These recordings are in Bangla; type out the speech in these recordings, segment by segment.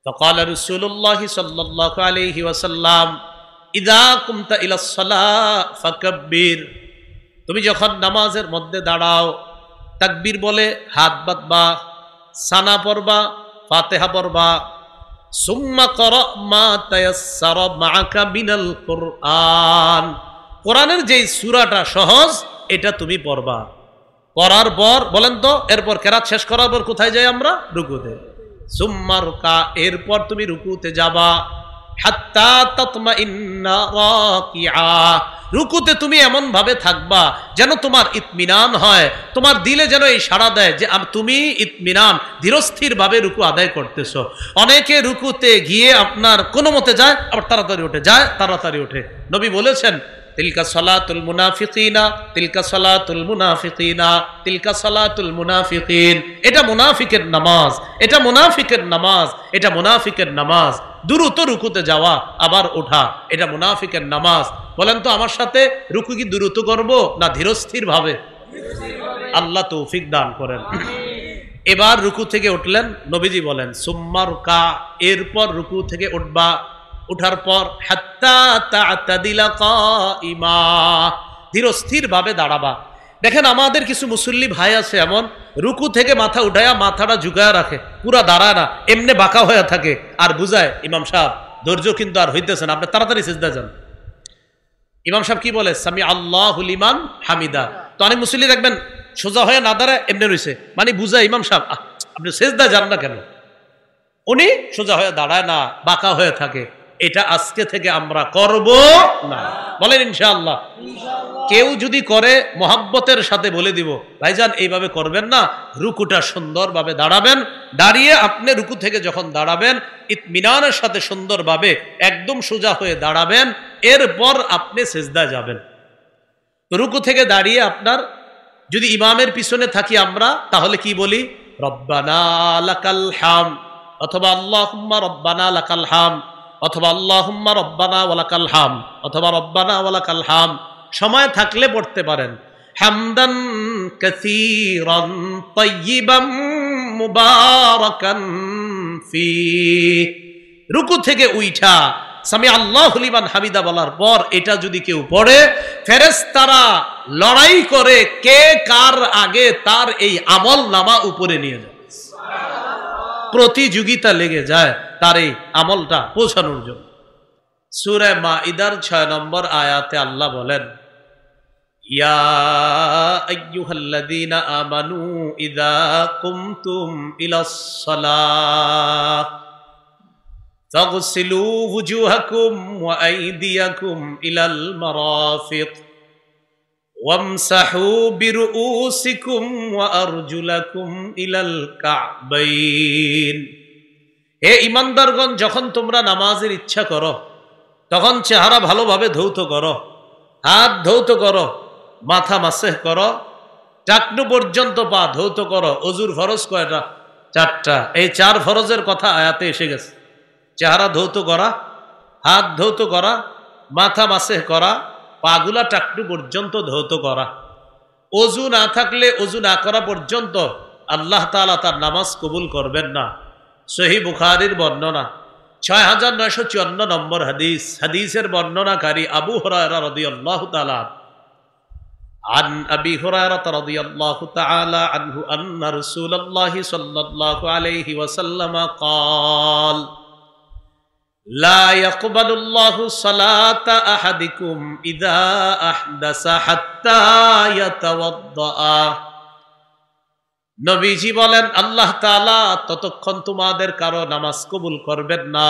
فقال رسول الله صلى الله عليه وسلم إذا قمت إلى الصلاة فكبر তুমি যখন নামাজের মধ্যে দাঁড়াও তাকবীর বলে হাত বাঁধবা, সানা পড়বা, ফাতিহা পড়বা, সুম্মা ক্রা মা তায়াসসারা মাআকা মিনাল কুরআন, কোরআনের যেই সূরাটা সহজ এটা তুমি পড়বা। পড়ার পর বলেন তো এরপর কেরাত শেষ করার পর কোথায় যাই আমরা? রুকুতে। সুম্মা রুকা, এরপর তুমি রুকুতে যাবা। হাত্তা তাতমাইন্না রাকিআ, রুকুতে তুমি এমন ভাবে থাকবা যেন তোমার ইতমিনান হয়, তোমার দিলে যেন এই সাড়া দেয় যে তুমি ইতমিনান ধীরস্থির ভাবে রুকু আদায় করতেছো। অনেকে রুকুতে গিয়ে আপনার কোনো মতে যায় আবার তাড়াতাড়ি ওঠে, যায় তাড়াতাড়ি ওঠে। নবী বলেছেন তিলকা সালাতুল মুনাফিকিনা, তিলকা সালাতুল মুনাফিকিনা, তিলকা সালাতুল মুনাফিকিন, এটা মুনাফিকের নামাজ, এটা মুনাফিকের নামাজ, এটা মুনাফিকের নামাজ। দ্রুত রুকুতে যাওয়া আবার ওঠা, এটা মুনাফিকের নামাজ। বলেন তো আমার সাথে রুকু কি দ্রুত করব না ধীরস্থির ভাবে? আল্লাহ তৌফিক দান করেন। এবার রুকু থেকে উঠলেন, নবীজি বলেন সুম্মা রুকা, এরপর রুকু থেকে উঠবা, উঠার পর হাত্তা তা'তাদিলা কাইমা, ধীরস্থির ভাবে দাঁড়াবা। দেখেন আমাদের কিছু মুসল্লি ভাই আছে এমন রুকু থেকে মাথা উঠায়া মাথাটা ঝুঁকায়া রাখে, পুরা দাঁড়ায় না, এমনি বাঁকা হয়ে থাকে আর বুঝায় ইমাম সাহেব ধৈর্য কিন্তু আর হইতেছে না, আপনি তাড়াতাড়ি সিজদা যান। ইমাম সাহেব কি বলে? সামি আল্লাহু লিমান হামিদা। তো অনেক মুসল্লি দেখবেন সোজা হয়ে না দাঁড়ায় এমনি রইছে, মানে বুঝায় ইমাম সাহেব আপনি সিজদা যান না কেন? উনি সোজা হয়ে দাঁড়ায় না, বাঁকা হয়ে থাকে। এটা আজকে থেকে আমরা করব না, বলেন ইনশাআল্লাহ। কেউ যদি করে মোহাব্বতের সাথে বলে দিব ভাইজান এইভাবে করবেন না, রুকুটা সুন্দরভাবে দাঁড়াবেন, দাঁড়িয়ে আপনি রুকু থেকে যখন দাঁড়াবেন ইতমিনানের সাথে সুন্দরভাবে একদম সোজা হয়ে দাঁড়াবেন, এরপর আপনি সিজদায় যাবেন। রুকু থেকে দাঁড়িয়ে আপনার যদি ইমামের পিছনে থাকি আমরা তাহলে কি বলি? রব্বানা লাকাল হাম, অথবা আল্লাহুম্মা রব্বানা লাকাল হাম, অথবা আল্লাহুম্মা রব্বানা ওয়ালাকাল হাম, অথবা রব্বানা ওয়ালাকাল হাম। সময় থাকলে পড়তে পারেন হামদান কাসীরান তাইয়িবান মুবারাকান ফি। রুকু থেকে উঠা সামি আল্লাহু লিমান হামিদা বলার পর এটা যদি কেউ পড়ে, ফেরেশতারা লড়াই করে কে কার আগে তার এই আমল নামা উপরে নিয়ে যায়, প্রতিযোগিতা লেগে যায় তার এই আমলটা পৌঁছানোর জন্য। সূরা মাইদার 6 নম্বর আয়াতে আল্লাহ বলেন ইয়া আইয়ুহাল্লাযীনা আমানু ইযা কুমতুম ইলাস সালাহ ফাগসিলু ওয়ুজুহাকুম ওয়া আইদিয়াকুম ইলাল মারাফিক ওয়ামসাহু বিরুউসিকুম ওয়া আরজুলাকুম ইলাল কা'বাইন। হে ঈমানদারগণ, যখন তোমরা নামাজের ইচ্ছা করো তখন চেহারা ভালোভাবে ধৌত করো, হাত ধৌত করো, মাথা মাসেহ করো, টাকনু পর্যন্ত পা ধৌত করো। ওযুর ফরজ কয়টা? 4টা। এই 4 ফরজের কথা আয়াতে এসে গেছে। চেহারা ধৌত করা, হাত ধৌত করা, মাথা মাসেহ করা, পাগুলা টাকনু পর্যন্ত ধৌত করা। ওযু না থাকলে ওযু না করা পর্যন্ত আল্লাহ তাআলা তার নামাজ কবুল করবেন না। সহিহ বুখারীর বর্ণনা 6954 নম্বর হাদিস। হাদিসের বর্ণনাকারী আবু হুরায়রা রাদিয়াল্লাহু তাআলা আন আবি হুরায়রা রাদিয়াল্লাহু তাআলা আনহু আন্না রাসূলুল্লাহি সাল্লাল্লাহু আলাইহি ওয়াসাল্লাম قال لا يقبل الله صلاة أحدكم إذا أحدث حتى يتوضأ। নবীজি বলেন আল্লাহ তাআলা ততক্ষণ তোমাদের কারো নামাজ কবুল করবেন না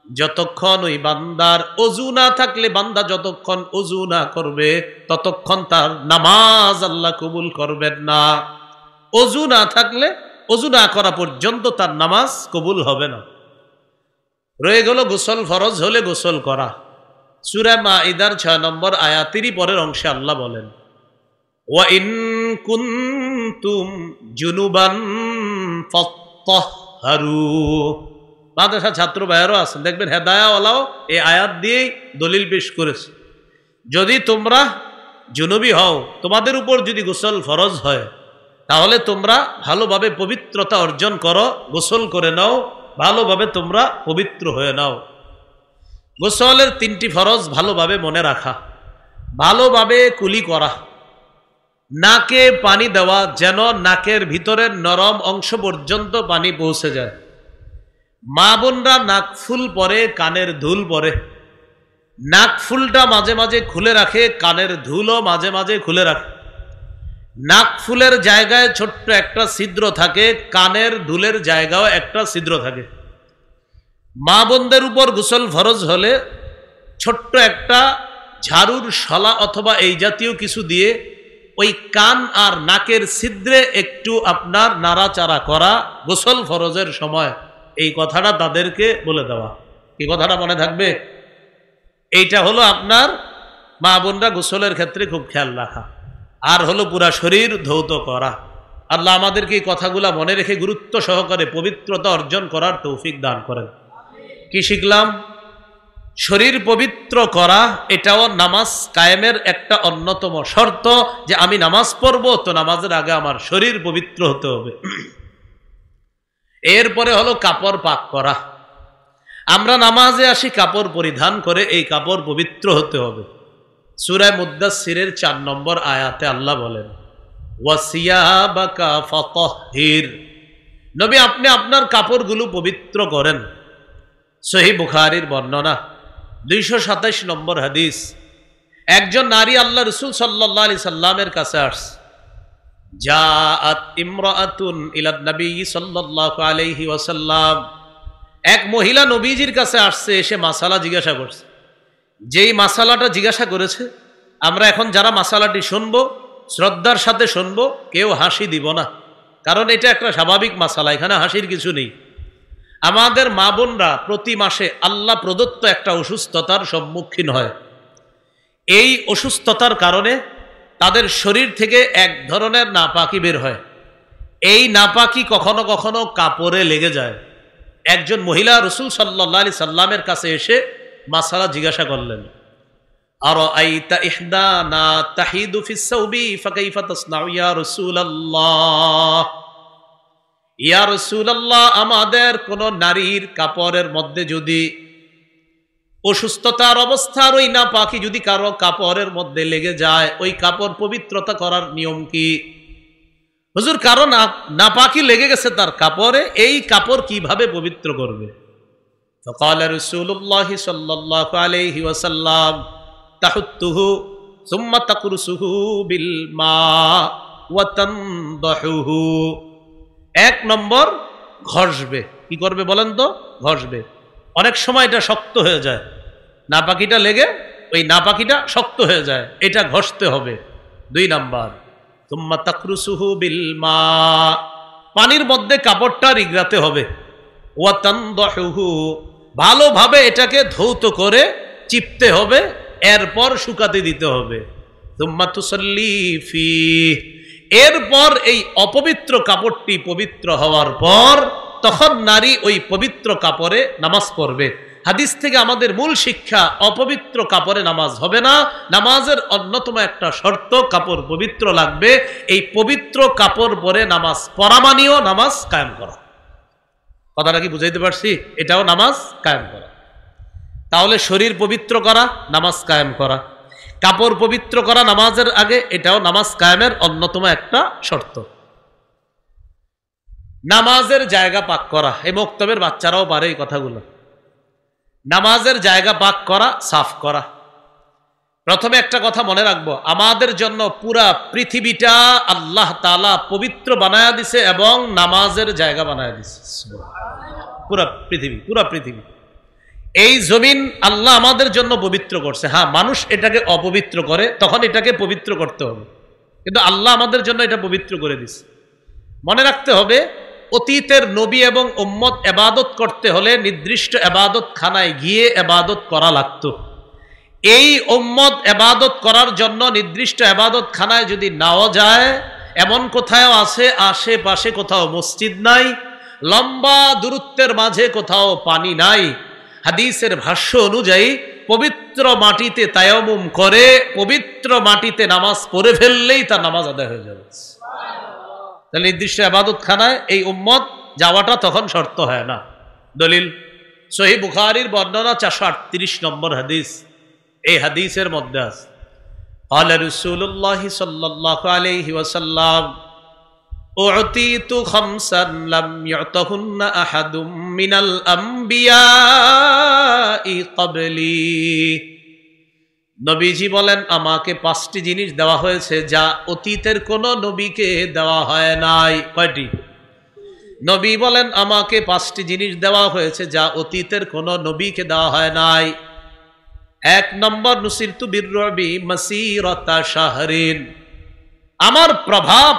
যতক্ষণ ওই বান্দার ওযু না থাকলে, বান্দা যতক্ষণ ওযু না করবে ততক্ষণ তার নামাজ আল্লাহ কবুল করবেন না। ওযু না থাকলে, ওযু না করা পর্যন্ত তার নামাজ কবুল হবে না। রয়ে গেল গোসল, ফরজ হলে গোসল করা। সূরা মাইদার 6 নম্বর আয়াতেরই পরের অংশে আল্লাহ বলেন ওয়া ইন কুনতুম জুনুবান ফাত্তাহহারু। মাদ্রাসা ছাত্র ভাইয়েরও আছেন, দেখবেন হেদায়াওয়ালাও এই আয়াত দিয়েই দলিল পেশ করেছে। যদি তোমরা জুনুবি হও, তোমাদের উপর যদি গোসল ফরজ হয়, তাহলে তোমরা ভালোভাবে পবিত্রতা অর্জন করো, গোসল করে নাও, ভালোভাবে তোমরা পবিত্র হয়ে নাও। গোসলের 3টি ফরজ ভালোভাবে মনে রাখা, ভালোভাবে কুলি করা, নাকে পানি দেওয়া যেন নাকের ভিতরের নরম অংশ পর্যন্ত পানি পৌঁছে যায়। মা বোনরা নাক ফুল পরে, কানের দুল পরে। নাক ফুলটা মাঝে মাঝে খুলে রাখে, কানের ধুলও মাঝে মাঝে খুলে রাখে। নাক ফুলের জায়গায় ছোট্ট একটা ছিদ্র থাকে, কানের দুলের জায়গাও একটা ছিদ্র থাকে। মা বোনদের উপর গোসল ফরজ হলে ছোট্ট একটা ঝাড়ুর শলা অথবা এই জাতীয় কিছু দিয়ে ওই কান আর নাকের ছিদ্রে একটু আপনার নাড়াচাড়া করা গোসল ফরজের সময়, এই কথাটা তাদেরকে বলে দেওয়া। কি কথাটা মনে থাকবে? এইটা হলো আপনার মা বোনরা গোসলের ক্ষেত্রে খুব খেয়াল রাখা। আর হলো পুরা শরীর ধৌত করা। আল্লাহ আমাদেরকে এই কথাগুলা মনে রেখে গুরুত্ব সহকারে পবিত্রতা অর্জন করার তৌফিক দান করেন। কি শিখলাম? শরীর পবিত্র করা এটাও নামাজ কায়েমের একটা অন্যতম শর্ত, যে আমি নামাজ পড়বো তো নামাজের আগে আমার শরীর পবিত্র হতে হবে। এরপরে হলো কাপড় পাক করা। আমরা নামাজে আসি কাপড় পরিধান করে, এই কাপড় পবিত্র হতে হবে। সূরা মুদ্দাসসিরের 4 নম্বর আয়াতে আল্লাহ বলেন, ওয়াসিয়াবাকা ফাতাহহির। নবী আপনি আপনার কাপড়গুলো পবিত্র করেন। সহিহ বুখারীর বর্ণনা 227 নম্বর হাদিস। একজন নারী আল্লাহ রাসূল সাল্লাল্লাহু আলাইহি সাল্লামের কাছে আসছে। জাআত ইমরাআতুন ইলা নবী সাল্লাল্লাহু আলাইহি ওয়াসাল্লাম। এক মহিলা নবীজির কাছে আসছে, এসে মাসালা জিজ্ঞাসা করছে। যেই মাসালাটা জিজ্ঞাসা করেছে, আমরা এখন যারা মাসালাটি শুনবো শ্রদ্ধার সাথে শুনবো, কেউ হাসি দিব না, কারণ এটা একটা স্বাভাবিক মাসালা, এখানে হাসির কিছু নেই। আমাদের মা বোনরা প্রতি মাসে আল্লাহ প্রদত্ত একটা অসুস্থতার সম্মুখীন হয়। এই অসুস্থতার কারণে তাদের শরীর থেকে এক ধরনের নাপাকি বের হয়। এই নাপাকি কখনো কখনো কাপড়ে লেগে যায়। একজন মহিলা রাসূল সাল্লাল্লাহু আলাইহি সাল্লামের কাছে এসে মাসালা জিজ্ঞাসা করলেন, আরাআইতা ইহদানা তাহিদু ফিস সাওবি ফাকাইফা তাসনাউ ইয়া রাসূলুল্লাহ। ইয়া রাসূলুল্লাহ, আমাদের কোন নারীর কাপড়ের মধ্যে যদি অসুস্থতার অবস্থার ওই নাপাকি যদি কারো কাপড়ের মধ্যে লেগে যায়, ওই কাপড় পবিত্রতা করার নিয়ম কি? হুজুর, কারো নাপাকি লেগে গেছে তার কাপড়ে, এই কাপড় কিভাবে পবিত্র করবে? ফাকাল রাসূলুল্লাহ সাল্লাল্লাহু আলাইহি ওয়াসাল্লাম, তাহুত্তুহু সুম্মা তাকরুসুহু বিল মা ওয়া তানদাহুহু। 1 নম্বর ঘষবে। কি করবে বলেন তো? ঘষবে। অনেক সময় এটা শক্ত হয়ে যায়, নাপাকিটা লেগে ওই নাপাকিটা শক্ত হয়ে যায়, এটা ঘষতে হবে। 2 নাম্বার, সুম্মা তাকরুসুহু বিল মা, পানির মধ্যে কাপড়টা রিগড়াতে হবে। ওয়া তানদাহুহু, ভালোভাবে এটাকে ধৌত করে চিপতে হবে, এরপর শুকাতে দিতে হবে। সুম্মা তুসাল্লি ফিহি, এরপর এই অপবিত্র কাপড়টি পবিত্র হওয়ার পর তখন নারী ওই পবিত্র কাপড়ে নামাজ পড়বে। হাদিস থেকে আমাদের মূল শিক্ষা, অপবিত্র কাপড়ে নামাজ হবে না। নামাজের অন্যতম একটা শর্ত কাপড় পবিত্র লাগবে। এই পবিত্র কাপড় পরে নামাজ পড়া মানেও নামাজ কায়েম করা। কথাটা কি বুঝাইতে পারছি? এটাও নামাজ কায়েম করা। তাহলে শরীর পবিত্র করা, নামাজ কায়েম করা, কাপড় পবিত্র করা নামাজের আগে, এটাও নামাজ কায়েমের অন্যতম একটা শর্ত। নামাজের জায়গা পাক করা, এই মক্তবের বাচ্চারাও পারে এই কথাগুলো। নামাজের জায়গা পাক করা, সাফ করা। প্রথমে একটা কথা মনে রাখবো, আমাদের জন্য পুরা পৃথিবীটা আল্লাহ তাআলা পবিত্র বানায়া দিছে এবং নামাজের জায়গা বানায়া দিছে। পুরা পৃথিবী এই জমিন আল্লাহ আমাদের জন্য পবিত্র করছে। হ্যাঁ, মানুষ এটাকে অপবিত্র করে, তখন এটাকে পবিত্র করতে হবে, কিন্তু আল্লাহ আমাদের জন্য এটা পবিত্র করে দিছে। মনে রাখতে হবে, অতীতের নবী এবং উম্মত ইবাদত করতে হলে নির্দিষ্ট ইবাদত খানায় গিয়ে ইবাদত করা লাগতো। এই উম্মত ইবাদত করার জন্য নির্দিষ্ট ইবাদত খানায় যদি নাও যায়, এমন কোথাও আছে আশেপাশে কোথাও মসজিদ নাই, লম্বা দূরত্বের মাঝে কোথাও পানি নাই, হাদিসের ভাষ্য অনুযায়ী পবিত্র মাটিতে তায়াম্মুম করে পবিত্র মাটিতে নামাজ পড়ে ফেললেই তার নামাজ আদায় হয়ে যাবে। তাহলে নির্দিষ্ট ইবাদত খানায় এই উম্মত যাওয়াটা তখন শর্ত হয় না। দলিল সহিহ বুখারীর বর্ণনা 438 নম্বর হাদিস। এই হাদিসের মধ্যে আছে قال رسول الله صلى الله عليه وسلم أعطيت خمسا لم يعطهن أحد من الأنبياء قبلي। নবীজি বলেন আমাকে 5টি জিনিস দেওয়া হয়েছে যা অতীতের কোন নবীকে দেওয়া হয় নাই। কয়টি? নবী বলেন আমাকে 5টি জিনিস দেওয়া হয়েছে যা অতীতের কোন নবীকে দেওয়া হয় নাই। 1 নম্বর নুসিরতু বিররবি মাসিরাতা শাহরিন, আমার প্রভাব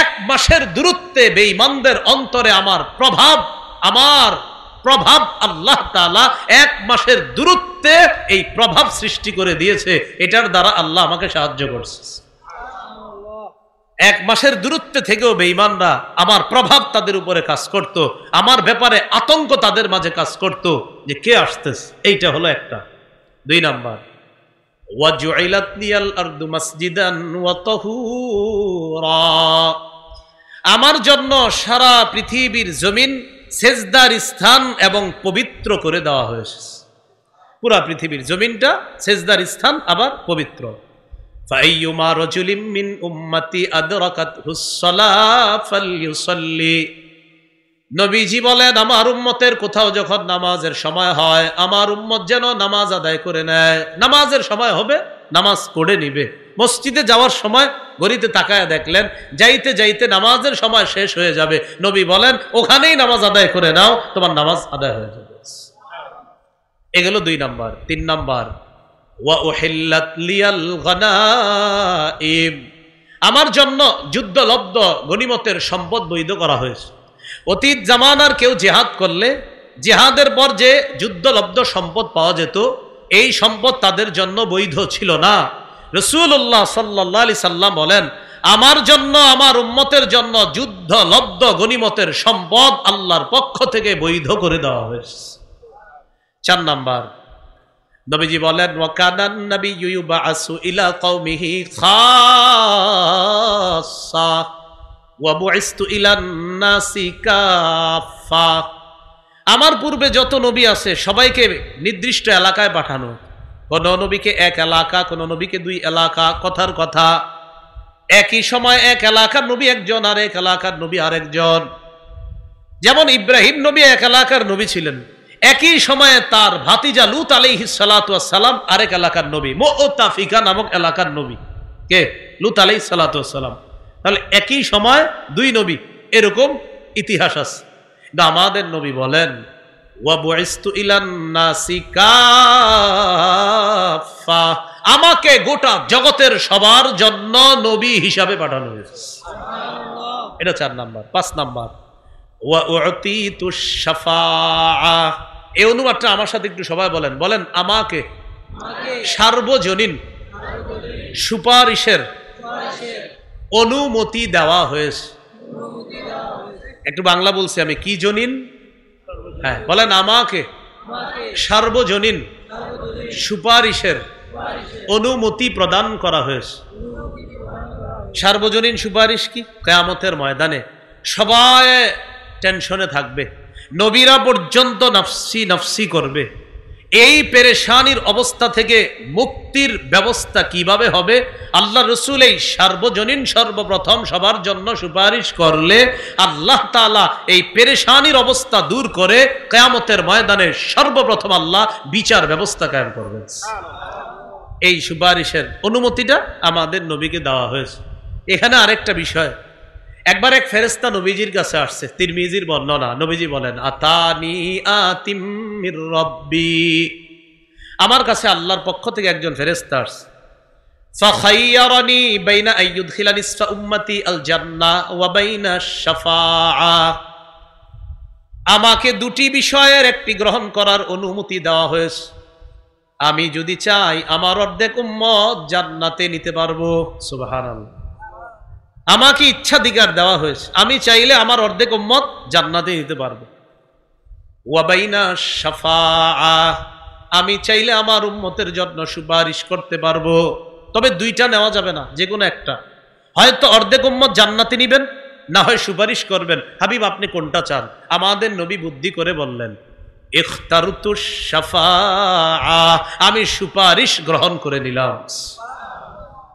1 মাসের দূরত্বে বেঈমানদের অন্তরে আমার প্রভাব আল্লাহ তাআলা 1 মাসের দূরত্বে এই প্রভাব সৃষ্টি করে দিয়েছে। এটার দ্বারা আল্লাহ আমাকে সাহায্য করছে। 1 মাসের দূরত্বে থেকেও বেঈমানরা আমার প্রভাব তাদের উপরে কাজ করত, আমার ব্যাপারে আতঙ্ক তাদের মাঝে কাজ করত যে কে আসতেছে। এইটা হলো একটা। 2 নাম্বার ওয়াজুইলাত লিয়াল আরদু মাসজিদান ওয়া তাহুরা, আমার জন্য সারা পৃথিবীর জমিন সেজদার স্থান এবং পবিত্র করে দেওয়া হয়েছে। পুরা পৃথিবীর জমিনটা সেজদার স্থান আবার পবিত্র। ফাইয়ুমা রাজুলিম মিন উম্মতি আদরাকাতহুস সালাহ ফালইউসাল্লি, নবীজি বলেন আমার উম্মতের কোথাও যখন নামাজের সময় হয় আমার উম্মত যেন নামাজ আদায় করে নেয়। নামাজের সময় হবে নামাজ পড়ে নিবে। মসজিদে যাওয়ার সময় ঘড়িতে তাকায় দেখলেন যাইতে যাইতে নামাজের সময় শেষ হয়ে যাবে, নবী বলেন ওখানেই নামাজ আদায় করে নাও, তোমার নামাজ আদায় হয়ে যাবে। এগুলো 2 নাম্বার। 3 নাম্বার ওয়া উহিল্লাত লিয়াল গানাইম, আমার জন্য যুদ্ধলব্ধ গনিমতের সম্পদ বৈধ করা হয়েছে। অতীত জামানার কেউ জিহাদ করলে জিহাদের পর যে যুদ্ধলব্ধ সম্পদ পাওয়া যেত এই সম্পদ তাদের জন্য বৈধ ছিল না। রাসূলুল্লাহ সাল্লাল্লাহু আলাইহি সাল্লাম বলেন আমার জন্য আমার উম্মতের জন্য যুদ্ধলব্ধ গনিমতের সম্পদ আল্লাহর পক্ষ থেকে বৈধ করে দেওয়া হয়েছে। 4 নাম্বার নবীজি বলেন ওয়াকানান নাবিয়্যু ইউবাসু ইলা কওমিহি খাসসা ওয়া বুইসতু ইলান নাসি কাফা, আমার পূর্বে যত নবী আছে সবাইকে নির্দিষ্ট এলাকায় পাঠানো। কোন নবীকে 1 এলাকা, কোন নবীকে 2 এলাকা। কথার কথা একই সময় 1 এলাকার নবী একজন আর 1 এলাকার নবী আরেকজন। যেমন ইব্রাহিম নবী 1 এলাকার নবী ছিলেন, একই সময়ে তার ভাতিজা লূত আলাইহিস সালাতু ওয়াস সালাম আরেক এলাকার নবী, মুতাফিকা নামক এলাকার নবী। কে? লূত আলাইহিস সালাতু ওয়াস সালাম। তাহলে একই সময় 2 নবী, এরকম ইতিহাস আছে। আমাদের নবী বলেন ওয়া বুইসতু ইলান নাসি কাফা, আমাকে গোটা জগতের সবার জন্য নবী হিসাবে পাঠানো হয়েছে। এটা 4 নাম্বার। 5 নাম্বার ওয়া উতিতুশ শাফাআ, এই অনুবাদটা আমার সাথে একটু সবাই বলেন, বলেন আমাকে সার্বজনীন সুপারিশের অনুমতি দেওয়া হয়েছে। একটু বাংলা বলছি আমি, কি জনীন? হ্যাঁ বলেন আমাকে সার্বজনীন সুপারিশের অনুমতি প্রদান করা হয়েছে। সার্বজনীন সুপারিশ কি? কিয়ামতের ময়দানে সবাই টেনশনে থাকবে, নবীরা পর্যন্ত নফসি নফসি করবে। এই পেরেশানির অবস্থা থেকে মুক্তির ব্যবস্থা কিভাবে হবে? আল্লাহ রসুল এই সার্বজনীন সর্বপ্রথম সবার জন্য সুপারিশ করলে আল্লাহ তাআলা এই পেরেশানির অবস্থা দূর করে কিয়ামতের ময়দানে সর্বপ্রথম আল্লাহ বিচার ব্যবস্থা কায়েম করবেন। এই সুপারিশের অনুমতিটা আমাদের নবীকে দেওয়া হয়েছে। এখানে আরেকটা বিষয়, একবার এক ফেরেশতা নবীজির কাছে আসছে, তিরমিজির বর্ণনা। নবীজি বলেন আতানি আতিম মির রাব্বি, আমার কাছে আল্লাহর পক্ষ থেকে একজন ফেরেশতা আসছে। ফাখাইয়ারানি বাইনা আইয়ুদখিলা নিসফা উম্মতি আল জান্নাহ ওয়া বাইনা শাফাআ, আমাকে 2টি বিষয়ের একটি গ্রহণ করার অনুমতি দেওয়া হয়েছে। আমি যদি চাই আমার অর্ধেক উম্মত জান্নাতে নিতে পারবো। সুবহানাল্লাহ, আমাকে ইচ্ছাধিকার দেওয়া হয়েছে, আমি চাইলে আমার অর্ধেক উম্মত জান্নাতে নিতে পারবো। ওয়া বাইনা শাফাআ, আমি চাইলে আমার উম্মতের জন্য সুপারিশ করতে পারবো। তবে 2টা নেওয়া যাবে না, যে কোনো একটা। হয়তো অর্ধেক উম্মত জান্নাতে নিবেন, না হয় সুপারিশ করবেন। হাবিব আপনি কোনটা চান? আমাদের নবী বুদ্ধি করে বললেন, ইখতারতু শাফাআহ, আমি সুপারিশ গ্রহণ করে নিলাম।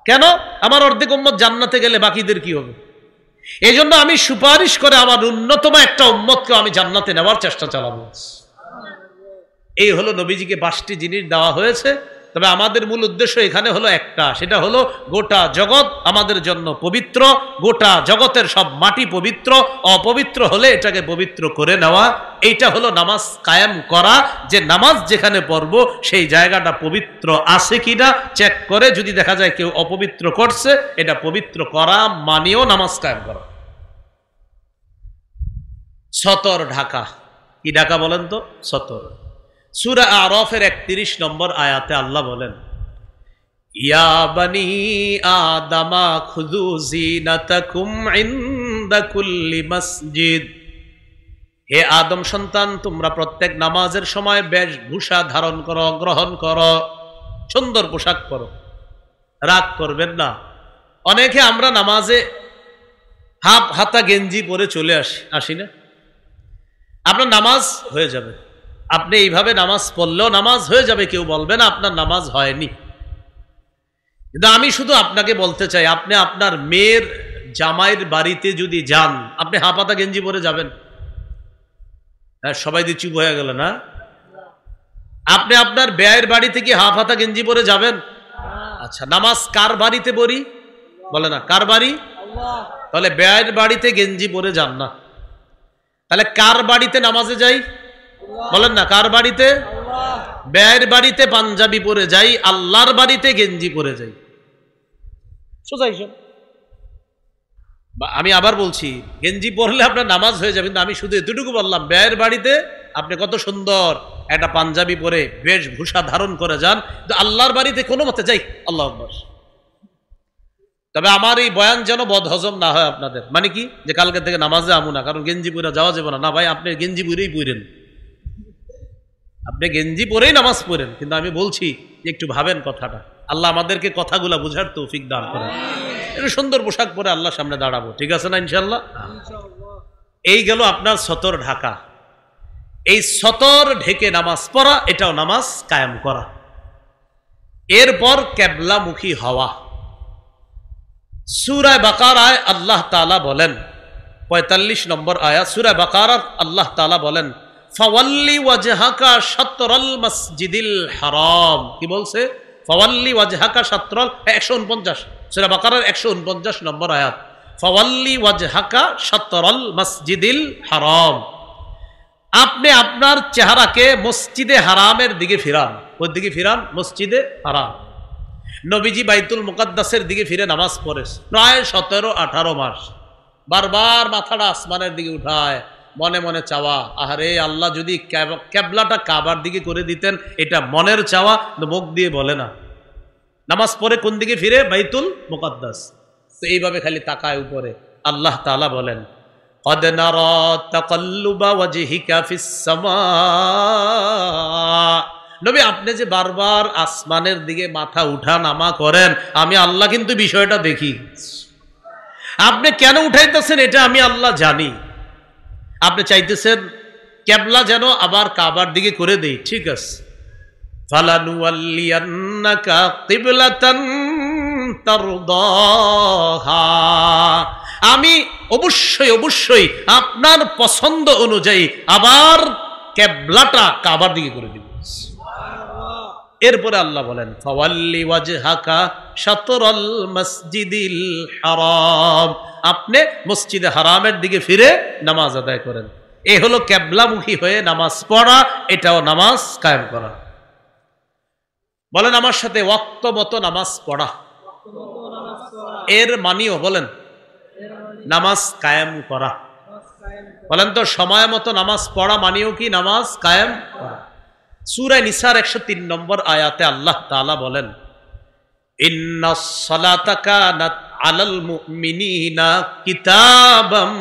কেন? আমার অর্ধেক উম্মত জান্নাতে গেলে বাকিদের কি হবে? এই জন্য আমি সুপারিশ করে আমার ন্যূনতম একটা উম্মতকে আমি জান্নাতে নেওয়ার চেষ্টা চালাবো। এই হলো নবীজিকে 5টি জিনিস দেওয়া হয়েছে। তবে আমাদের মূল উদ্দেশ্য এখানে হলো একটা, সেটা হলো গোটা জগৎ আমাদের জন্য পবিত্র, গোটা জগতের সব মাটি পবিত্র, অপবিত্র হলে এটাকে পবিত্র করে নেওয়া। এইটা হলো নামাজ কায়েম করা, যে নামাজ যেখানে পড়ব সেই জায়গাটা পবিত্র আছে কিনা চেক করে যদি দেখা যায় কেউ অপবিত্র করছে, এটা পবিত্র করা মানেও নামাজ কায়েম করা। সতর ঢাকা, কি ঢাকা বলেন তো? সতর। সূরা আরাফের 31 নম্বর আয়াতে আল্লাহ বলেন, ইয়া বানি আদামা খুযু যিনাতাকুম ইনদা কুল্লি মসজিদ, হে আদম সন্তান তোমরা প্রত্যেক নামাজের সময় বেশভূষা ধারণ করো, গ্রহণ করো, সুন্দর পোশাক পরো, রাগ করবেন না। অনেকে আমরা নামাজে হাফ হাতা গেঞ্জি পরে চলে আসি না? আপনার নামাজ হয়ে যাবে, আপনি এইভাবে নামাজ পড়লেও নামাজ হয়ে যাবে, কেউ বলবে না আপনার নামাজ হয়নি। কিন্তু আমি শুধু আপনাকে বলতে চাই, আপনি আপনার মেয়ের জামাইয়ের বাড়িতে যদি যান, আপনি হাফাতা গেঞ্জি পরে যাবেন? হ্যাঁ, সবাই দিয়ে চুপ হয়ে গেল না? আপনি আপনার বেয়ের বাড়িতে কি হাফাতা গেঞ্জি পরে যাবেন? আচ্ছা, নামাজ কার বাড়িতে পড়ি? বলে না, কার বাড়ি? তাহলে বেয়ের বাড়িতে গেঞ্জি পরে যান না। তাহলে কার বাড়িতে নামাজে যাই? বলেন না, কার বাড়িতে? বেয়ের বাড়িতে পাঞ্জাবি পরে যাই, আল্লাহর বাড়িতে গেঞ্জি পরে যাই। সোজা হিসাব। আমি আবার বলছি, গেঞ্জি পরলে আপনার নামাজ হয়ে যাবে, কিন্তু আমি শুধু এতটুকু বললাম, বেয়ের বাড়িতে আপনি কত সুন্দর একটা পাঞ্জাবি পরে বেশভূষা ধারণ করে যান, তো আল্লাহর বাড়িতে কোনো মতে যাই। আল্লাহু আকবার। তবে আমার এই বয়ান যেন বদহজম না হয় আপনাদের। মানে কি, যে কালকে থেকে নামাজে আমু না, কারণ গেঞ্জি পরে যাওয়া যাবে না। না ভাই, আপনি গেঞ্জি পরেই পড়েন, আপনি গেঞ্জি পরেই নামাজ পড়েন, কিন্তু আমি বলছি যে একটু ভাবেন কথাটা। আল্লাহ আমাদেরকে কথাগুলা বুঝার তৌফিক দান করেন। একটু সুন্দর পোশাক পরে আল্লাহর সামনে দাঁড়াবো, ঠিক আছে না ইনশাল্লাহ? এই গেল আপনার সতর ঢাকা। এই সতর ঢেকে নামাজ পড়া, এটাও নামাজ কায়েম করা। এরপর কেবলামুখী হওয়া। সূরা বাকারায় আল্লাহ তাআলা বলেন, 45 নম্বর আয়াত সূরা বাকারার আল্লাহ তাআলা বলেন, ফাওয়াল্লি ওয়াজহাকা শাতরাল মসজিদিল হারাম। কি বলছে? ফাওয়াল্লি ওয়াজহাকা শাতরাল, 149 সূরা বাকারার 149 নম্বর আয়াত। ফাওয়াল্লি ওয়াজহাকা শাতরাল মসজিদিল হারাম। আপনি আপনার চেহারাকে মসজিদে হারামের দিকে ফিরান। ওর দিকে ফিরান, মসজিদে হারাম। নবীজি বাইতুল মুকাদ্দাসের দিকে ফিরে নামাজ পড়ে প্রায় 17-18 মাস। বারবার মাথাটা আসমানের দিকে উঠায়, মনে মনে চাওয়া, আহারে আল্লাহ যদি কেবলাটা কাবার দিকে করে দিতেন। এটা মনের চাওয়া, মুখ দিয়ে বলে না। নামাজ পড়ে কোন দিকে ফিরে? বাইতুল মুকাদ্দাস। তো এইভাবে খালি তাকায় উপরে। আল্লাহ তাআলা বলেন, قد نرى تقلب وجهك في السماء। নবী আপনি যে বারবার আসমানের দিকে মাথা উঠা নামা করেন, আমি আল্লাহ কিন্তু বিষয়টা দেখি। আপনি কেন উঠাইতেছেন এটা আমি আল্লাহ জানি। আপনি চাইতেছেন কেবলা যেন আবার কাবার দিকে করে দেই, ঠিক আছে। ফালানুওয়াল্লিয়ান্নাকা কিবলাতান তারদাহা। আমি অবশ্যই অবশ্যই আপনার পছন্দ অনুযায়ী আবার কেবলাটা কাবার দিকে করে দিব। এরপরে আল্লাহ বলেন, ফাওয়াল্লি ওয়াজহাকা শাতরাল মসজিদিল হারাম। আপনি মসজিদে হারামের দিকে ফিরে নামাজ আদায় করেন। এই হলো কেবলামুখী হয়ে নামাজ পড়া, এটাও নামাজ কায়েম করা। বলেন আমার সাথে, ওয়াক্ত মতো নামাজ পড়া। এর মানিও বলেন নামাজ কায়েম করা। বলেন তো, সময় মতো নামাজ পড়া মানিও কি নামাজ কায়েম করা। সূরা নিসার 103 নম্বর আয়াতে আল্লাহ তাআলা বলেন, ইন্নাস সালাতা কানাত আলাল মুমিনিনা কিতাবাম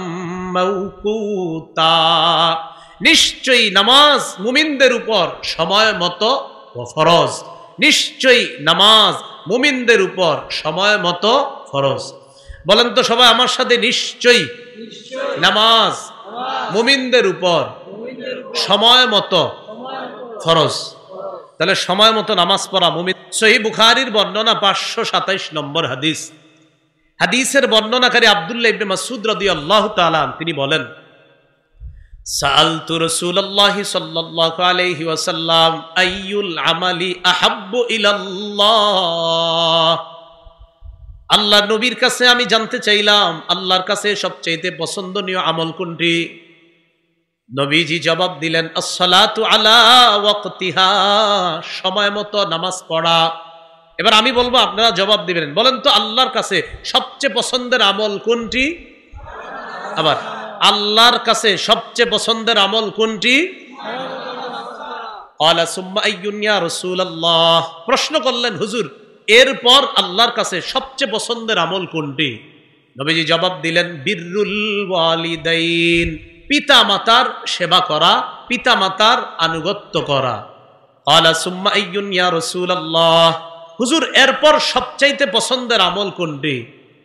মাওকুতা। নিশ্চয়ই নামাজ মুমিনদের উপর সময় মতো ফরজ। নিশ্চয়ই নামাজ মুমিনদের উপর সময় মতো ফরজ। বলেন তো সবাই আমার সাথে, নিশ্চয়ই নামাজ মুমিনদের উপর সময় মতো ফরজ। তাহলে সময় মতো নামাজ পড়া মুমিন। সহিহ বুখারীর বর্ণনা 527 নম্বর হাদিস। হাদিসের বর্ণনাকারী আব্দুল্লাহ ইবনে মাসউদ রাদিয়াল্লাহু তাআলা তিনি বলেন, সাআলতু রাসূলুল্লাহি সাল্লাল্লাহু আলাইহি ওয়াসাল্লাম আইয়ুল আমালি আহাব্বু ইলাল্লাহ। আল্লাহ নবীর কাছে আমি জানতে চাইলাম আল্লাহর কাছে সবচেয়ে পছন্দনীয় আমল কোনটি? নবীজি জবাব দিলেন, আসসালাতু আলা ওয়াক্তিহা, সময় মতো নামাজ পড়া। এবার আমি বলবো, আপনারা জবাব দিবেন। বলেন তো আল্লাহর কাছে সবচেয়ে পছন্দের আমল কোনটি? আবার আল্লাহর কাছে সবচেয়ে পছন্দের আমল কোনটি? ক্বালা সুম্মা আইয়ুন ইয়া রাসূলুল্লাহ। প্রশ্ন করলেন, হুজুর এরপর আল্লাহর কাছে সবচেয়ে পছন্দের আমল কোনটি? নবীজি জবাব দিলেন, বিররুল ওয়ালিদাইন, পিতা মাতার সেবা করা, পিতা মাতার আনুগত্য করা। ক্বালা সুম্মা আইয়ুন ইয়া রাসূলুল্লাহ। হুজুর এরপর সবচাইতে পছন্দের আমল কোনটি?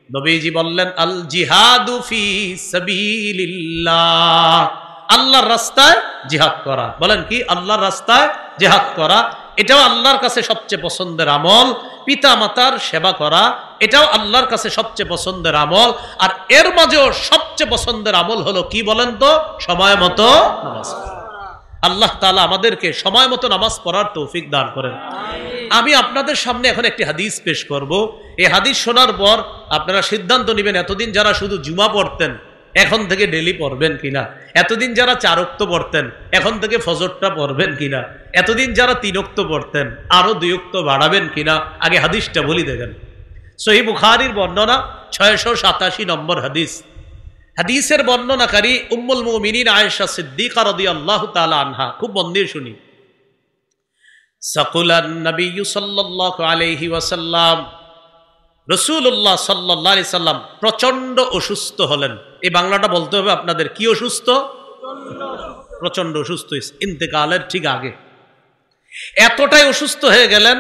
নবীজি বললেন, আল জিহাদু ফি সাবিলিল্লাহ, আল্লাহর রাস্তায় জিহাদ করা। বলেন কি? আল্লাহর রাস্তায় জিহাদ করা, এটাও আল্লাহর কাছে সবচেয়ে পছন্দের আমল। পিতা মাতার সেবা করা, এটাও আল্লাহর কাছে সবচেয়ে পছন্দের আমল। আর এর মাঝেও সবচেয়ে পছন্দের আমল হলো কি বলেন তো? সময় মতো নামাজ পড়া। আল্লাহ তাআলা আমাদেরকে সময় মতো নামাজ পড়ার তৌফিক দান করেন। আমি আপনাদের সামনে এখন একটি হাদিস পেশ করব। এই হাদিস শোনার পর আপনারা সিদ্ধান্ত নেবেন, এতদিন যারা শুধু জুমা পড়তেন এখন থেকে ডেলি পড়বেন কিনা, এতদিন যারা 4 ওয়াক্ত পড়তেন এখন থেকে ফজরটা পড়বেন কিনা, এতদিন যারা 3 ওয়াক্ত পড়তেন আরো 2 ওয়াক্ত বাড়াবেন কিনা। আগে হাদিসটা বলি দেখেন। সহিহ বুখারীর বর্ণনা 687 নম্বর হাদিস। হাদিসের বর্ণনাকারী উম্মুল মুমিনিন আয়েশা সিদ্দিকা রাদিয়াল্লাহু তাআলা আনহা। খুব মন দিয়ে শুনি। সাকুলান নবিয়্যু সাল্লাল্লাহু আলাইহি ওয়াসাল্লাম, রাসূলুল্লাহ সাল্লাল্লাহু আলাইহি সাল্লাম প্রচন্ড অসুস্থ হলেন। এই বাংলাটা বলতে হবে আপনাদের। কি অসুস্থ? প্রচন্ড অসুস্থ, ইন্তেকালের ঠিক আগে। এতটাই অসুস্থ হয়ে গেলেন,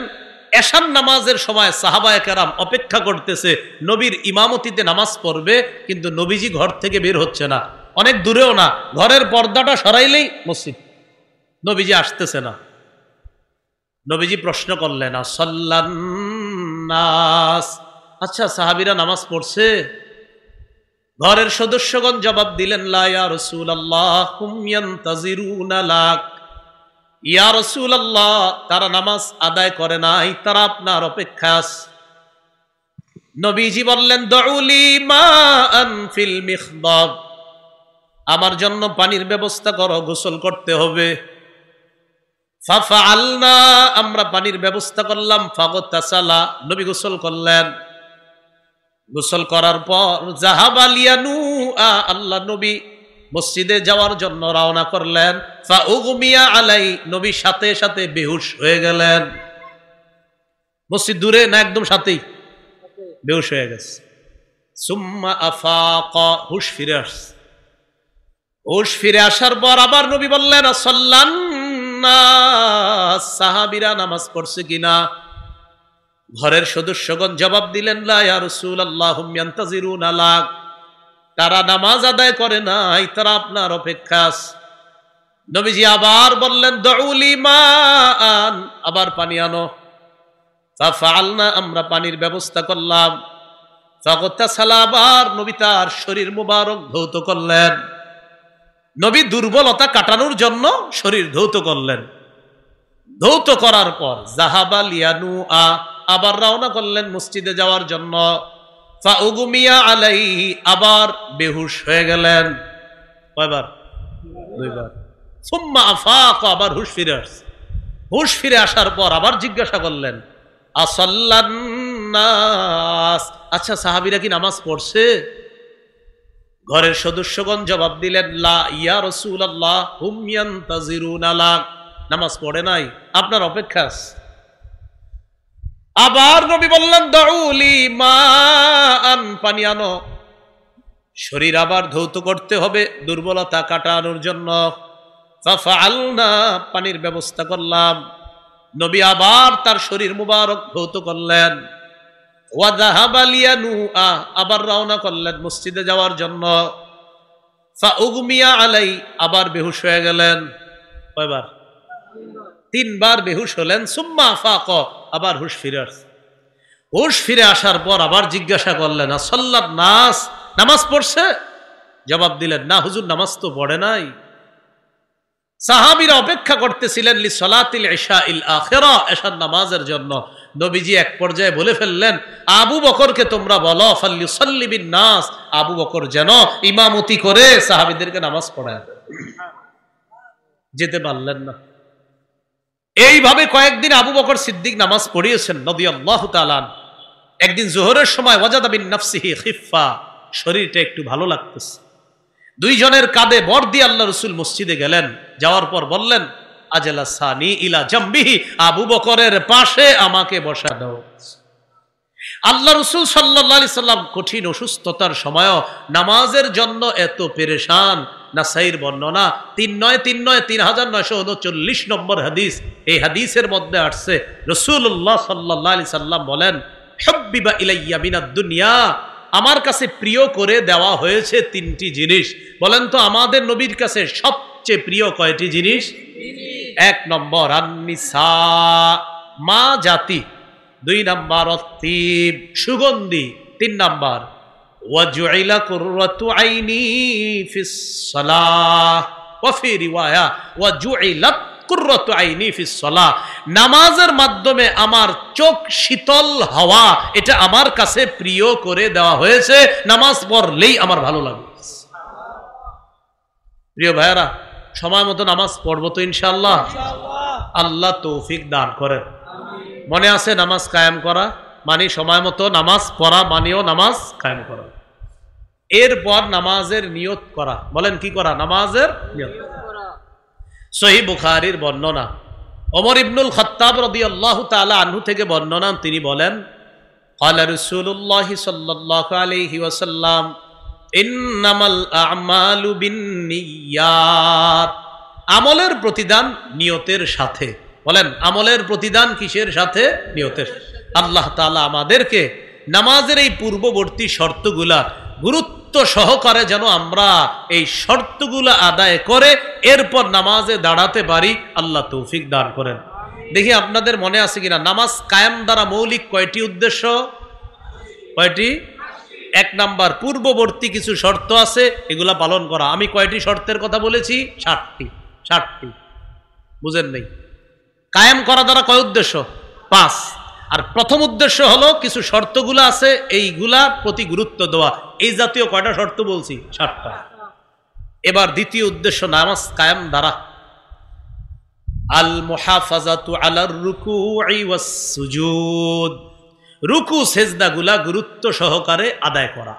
এশার নামাজের সময় সাহাবায়ে কেরাম অপেক্ষা করতেছে নবীর ইমামতিতে নামাজ পড়বে, কিন্তু নবীজি ঘর থেকে বের হচ্ছে না, অনেক দূরেও না, ঘরের পর্দাটা সরাইলেই মসজিদ, নবীজি আসতেছে না। নবীজি প্রশ্ন করলেন, সাল্লান নাস, আচ্ছা সাহাবীরা নামাজ পড়ছে? ঘরের সদস্যগণ জবাব দিলেন, লা ইয়া রাসূলুল্লাহ হুম ইয়ান্তাজিরুনা লাক, ইয়া রাসূলুল্লাহ তারা নামাজ আদায় করে নাই, তারা আপনার অপেক্ষায় আছে। নবীজি বললেন, দুউলি মাআন ফিল মিখদাব, আমার জন্য পানির ব্যবস্থা করো, গোসল করতে হবে। ফাফআলনা, আমরা পানির ব্যবস্থা করলাম। ফাগতাসালা, নবী গোসল করলেন। গোসল করার পর যাহাবা লিয়ানুআ, আল্লাহ নবী মসজিদে যাওয়ার জন্য রওনা করলেন। ফাউগমিয়া আলাই, নবী সাথে সাথে বেহুশ হয়ে গেলেন। মসজিদ দূরে না, একদম সাথেই বেহুশ হয়ে গেছে। সুম্মা আফাকা, হুশ ফিরে আসছে। হুশ ফিরে আসার পর আবার নবী বললেন, সাল্লান নাস, সাহাবীরা নামাজ পড়ছে কিনা? ঘরের সদস্যগণ জবাব দিলেন, লা ইয়া রাসূলুল্লাহ হুম ইয়ান্তাজিরুনা লাক, তারা নামাজ আদায় করে নাই, তারা আপনার অপেক্ষা আছে। নবীজি আবার বললেন, দুউলি মাআন, আবার পানি আনো। ফাফআলনা, আমরা পানির ব্যবস্থা করলাম। ফাগতাসালা, আবার নবী তার শরীর মুবারক ধৌত করলেন। নবী দুর্বলতা কাটানোর জন্য শরীর ধৌত করলেন। ধৌত করার পর যাহাবা লিয়ানুআ, আবার রওনা করলেন মসজিদে যাওয়ার জন্য। ফাউগমিয়া আলাইহি, আবার বেহুশ হয়ে গেলেন। কয়বার? 2 বার। সুম্মা আফাকা, আবার হুশ ফিরে আসছে। হুশ ফিরে আসার পর আবার জিজ্ঞাসা করলেন, আসাল্লান নাস, আচ্ছা সাহাবীরা কি নামাজ পড়ছে? ঘরের সদস্যগণ জবাব দিলেন, লা ইয়া রাসূলুল্লাহ হুম ইয়ান্তাজিরুনা লাক, নামাজ পড়ে নাই, আপনার অপেক্ষা আছে। আবার নবী বললেন, দুউলি মাআন, পানি আনো। শরীর আবার ধৌত করতে হবে দুর্বলতা কাটানোর জন্য। ফাফআলনা, পানির ব্যবস্থা করলাম। নবী আবার তার শরীর মুবারক ধৌত করলেন। ওয়া যাহাবা লিয়ানুআ, আবার রওনা করলেন মসজিদে যাওয়ার জন্য। ফাউগমিয়া আলাই, আবার বেহুশ হয়ে গেলেন। কয়বার? 3 বার বেহুশ হলেন। সুম্মা আফাক, আবার হুশ ফিরে আসছে। হুশ ফিরে আসার পর আবার জিজ্ঞাসা করলেন, আসাল্লাত নাস, নামাজ পড়ছে? জবাব দিলেন, না হুজুর, নামাজ তো পড়ে নাই। সাহাবীরা অপেক্ষা করতেছিলেন লি সলাতিল ইশাইল আখিরা, এশার নামাজের জন্য। নবীজি এক পর্যায়ে বলে ফেললেন, আবু বকরকে তোমরা বলো ফাল্লিসাল্লি বিন নাস, আবু বকর যেন ইমামতি করে সাহাবীদেরকে নামাজ পড়ায়। যেতে পারলেন না। এইভাবে কয়েকদিন আবু বকর সিদ্দিক নামাজ পড়িয়েছেন রাদিয়াল্লাহু তাআলা। একদিন যোহরের সময় ওয়াজাদা বিন নাফসিহি খিফা, শরীরটা একটু ভালো লাগতেছে। দুইজনের কাঁধে বর দিয়ে আল্লাহ রাসূল মসজিদে গেলেন। যাওয়ার পর বললেন, আজলাসানি ইলা জামবিহি, আবু বকরের পাশে আমাকে বসা দাও। আল্লাহ রাসূল সাল্লাল্লাহু আলাইহি সাল্লাম কঠিন অসুস্থতার সময়ও নামাজের জন্য এত পেরেশান। নাসাইর বর্ণনা 3939 নম্বর হাদিস। এই হাদিসের মধ্যে আসছে রাসূলুল্লাহ সাল্লাল্লাহু আলাইহি সাল্লাম বলেন, হুব্বিবা ইলাইয়া মিনাদ দুনিয়া, আমার কাছে প্রিয় করে দেওয়া হয়েছে 3টি জিনিস। বলেন তো আমাদের নবীর কাছে সবচেয়ে প্রিয় কয়টি জিনিস? 1 নম্বর আন-নিসা, মা জাতি। 2 নম্বর অত্তিব, সুগন্ধি। 3 নম্বর ওয়াজুইলা কুররাতু আইনি ফিস সালাহ, ওয়া ফি রিওয়ায়া ওয়াজুইলাত কুররাতু আইনি ফিস সালাহ, নামাজের মাধ্যমে আমার চোখ শীতল হওয়া, এটা আমার কাছে প্রিয় করে দেওয়া হয়েছে। নামাজ পড়লেই আমার ভালো লাগে। প্রিয় ভাইরা, সময় মতো নামাজ পড়বো তো ইনশাআল্লাহ? আল্লাহ তৌফিক দান করেন। মনে আছে নামাজ কায়েম করা মানে সময় মতো নামাজ পড়া, মানেও নামাজ কায়েম করা। এরপর নামাজের নিয়ত করা। বলেন কি করা? নামাজের নিয়ত। সহিহ বুখারীর বর্ণনা, ওমর ইবনুল খাত্তাব রাদিয়াল্লাহু তাআলা আনহু থেকে বর্ণনা, তিনি বলেন, ক্বালা রাসূলুল্লাহ সাল্লাল্লাহু আলাইহি ওয়াসাল্লাম, ইন্নামাল আমালু বিন্নিয়াত, আমলের প্রতিদান নিয়তের সাথে। বলেন, আমলের প্রতিদান কিসের সাথে? নিয়তের। আল্লাহ তাআলা আমাদেরকে নামাজের এই পূর্ববর্তী শর্তগুলা গুরুত্ব সহকারে যেন আমরা এই শর্তগুলা আদায় করে এরপর নামাজে দাঁড়াতে পারি, আল্লাহ তৌফিক দান করেন। দেখি আপনাদের মনে আছে কিনা, নামাজ কায়েম দ্বারা মৌলিক কয়টি উদ্দেশ্য? কয়টি? 1 নাম্বার, পূর্ববর্তী কিছু শর্ত আছে, এগুলা পালন করা। আমি কয়টি শর্তের কথা বলেছি? 60টি। বুঝেন নাই? কায়েম করা দ্বারা কয় উদ্দেশ্য? 5। আর প্রথম উদ্দেশ্য হলো কিছু শর্তগুলো আছে, এইগুলা প্রতি গুরুত্ব দেওয়া। এই জাতীয় কয়টা শর্ত বলছি? 60টা। এবার দ্বিতীয় উদ্দেশ্য নামাজ কায়েম দ্বারা আল মুহাফাজাতু আলার রুকুই ওয়াস সুজুদ, রুকু সেজদাগুলা গুরুত্ব সহকারে আদায় করা।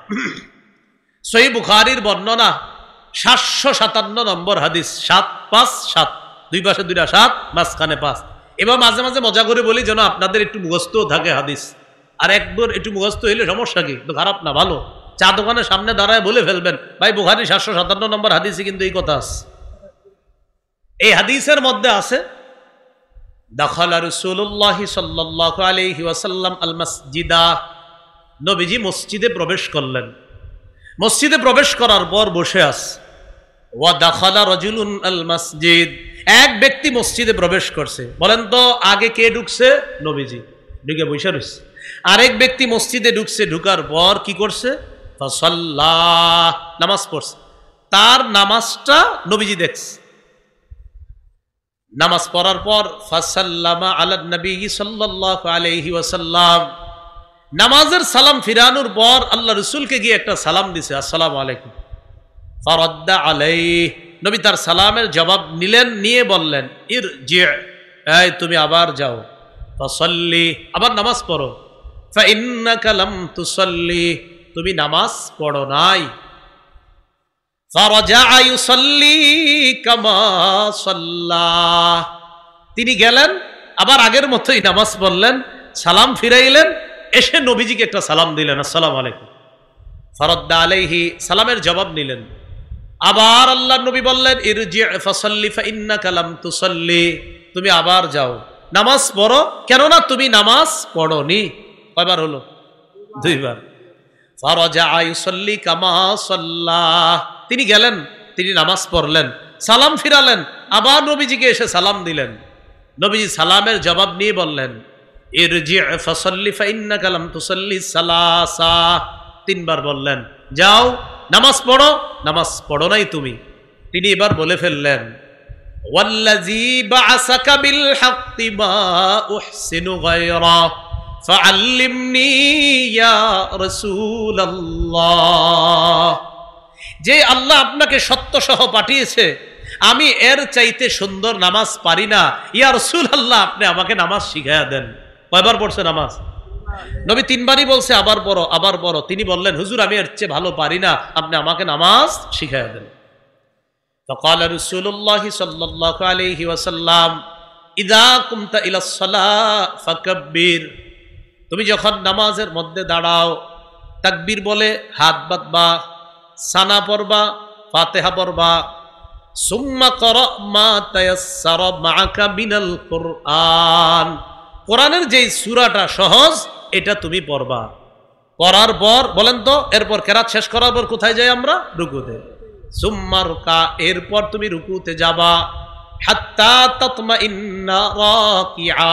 সহিহ বুখারীর বর্ণনা 757 নম্বর হাদিস, 757, দুই পাশে 2টা 7, মাঝখানে 5। এবার মাঝে মাঝে মজা করে বলি যেন আপনাদের একটু মুখস্থ থাকে হাদিস। আর একবার একটু মুখস্থ হইলে সমস্যা কি? তো খারাপ না, ভালো। চা দোকানের সামনে দাঁড়ায় বলে ফেলবেন, ভাই বুখারী 757 নম্বর হাদিসে কিন্তু এই কথা আছে। এই হাদিসের মধ্যে আছে, দাখালা রাসূলুল্লাহ সাল্লাল্লাহু আলাইহি ওয়াসাল্লাম আল মাসজিদা, নবীজি মসজিদে প্রবেশ করলেন। মসজিদে প্রবেশ করার পর বসে আছে। ওয়া দাখালা রাজুলুন আল মাসজিদ, এক ব্যক্তি মসজিদে প্রবেশ করছে। বলেন তো আগে কে ঢুকছে? নবীজি ঢুকে বসে রয়েছে। আরেক ব্যক্তি মসজিদে ঢুকছে, ঢুকার পর কি করছে? ফাসাল্লাহ, নামাজ পড়ছে। তার নামাজটা নবীজি দেখছে। নামাজ পড়ার পর ফাসাল্লামা আলান নবী সাল্লাল্লাহু আলাইহি ওয়াসাল্লাম, নামাজের সালাম ফিরানোর পর আল্লাহ রাসূলকে গিয়ে একটা সালাম দিছে, আসসালামু আলাইকুম। ফারাদ্দা আলাইহি, নবী তার সালামের জবাব নিলেন, নিয়ে বললেন, ইরজি, এই তুমি আবার যাও। ফাসাল্লি, আবার নামাজ পড়ো। ফাইন্নাকা লাম তুসাল্লি, তুমি নামাজ পড়ো নাই। ফারাজা ইউসাল্লি কামা সাল্লা, তিনি গেলেন আবার আগের মতোই নামাজ পড়লেন, সালাম ফিরাইলেন, এসে নবীজিকে একটা সালাম দিলেন, আসসালামু আলাইকুম। ফারাদ্দা আলাইহি, সালামের জবাব নিলেন। আবার আল্লাহর নবী বললেন, ইরজি ফাসাল্লি ফাইন্নাকা লাম তুসাল্লি, তুমি আবার যাও, নামাজ পড়ো, কেননা তুমি নামাজ পড়োনি। কয়বার হলো? দুইবার। ফারাজা ইউসাল্লি কামা সাল্লাহ, তিনি গেলেন, তিনি নামাজ পড়লেন, সালাম ফিরালেন, আবার নবীজিকে এসে সালাম দিলেন। নবীজি সালামের জবাব নিয়ে বললেন, ইরজি ফাসাল্লি ফাইন্নাকা লাম তুসাল্লি সালাসা, তিনবার বললেন, যাও নামাজ পড়ো, নামাজ পড়ো নাই তুমি। তিনি এবার বলে ফেললেন, ওয়াল্লাযী বা'আসাকা বিল হাক্কি মা উহসিনু গায়রা ফাআল্লিমনি ইয়া রাসূলুল্লাহ, যে আল্লাহ আপনাকে সত্য সহ পাঠিয়েছে, আমি এর চাইতে সুন্দর নামাজ পারি না, ইয়া রাসূলুল্লাহ আপনি আমাকে নামাজ শিখায়া দেন। কয়বার পড়ছে নামাজ? নবী তিনবারই বলছে আবার পড়ো, আবার পড়ো। তিনি বললেন, হুজুর আমি এর চেয়ে ভালো পারি না, আপনি আমাকে নামাজ শিখায়া দেন। فقال رسول الله صلى الله عليه وسلم اذا قمت الى الصلاه فكبر, তুমি যখন নামাজের মধ্যে দাঁড়াও তাকবীর বলে হাত বাঁধবা, সানা পড়বা, ফাতিহা পড়বা, সুম্মা ক্রা মা তায়াসসারা মাআকা মিনাল কুরআন, কোরআনের যেই সূরাটা সহজ এটা তুমি পড়বা। পড়ার পর বলেন তো, এরপর কেরাত শেষ করার পর কোথায় যাই আমরা? রুকুতে। সুম্মা রুকা, এরপর তুমি রুকুতে যাবা, হাত্তা তাতমাইন্না রাকিআ,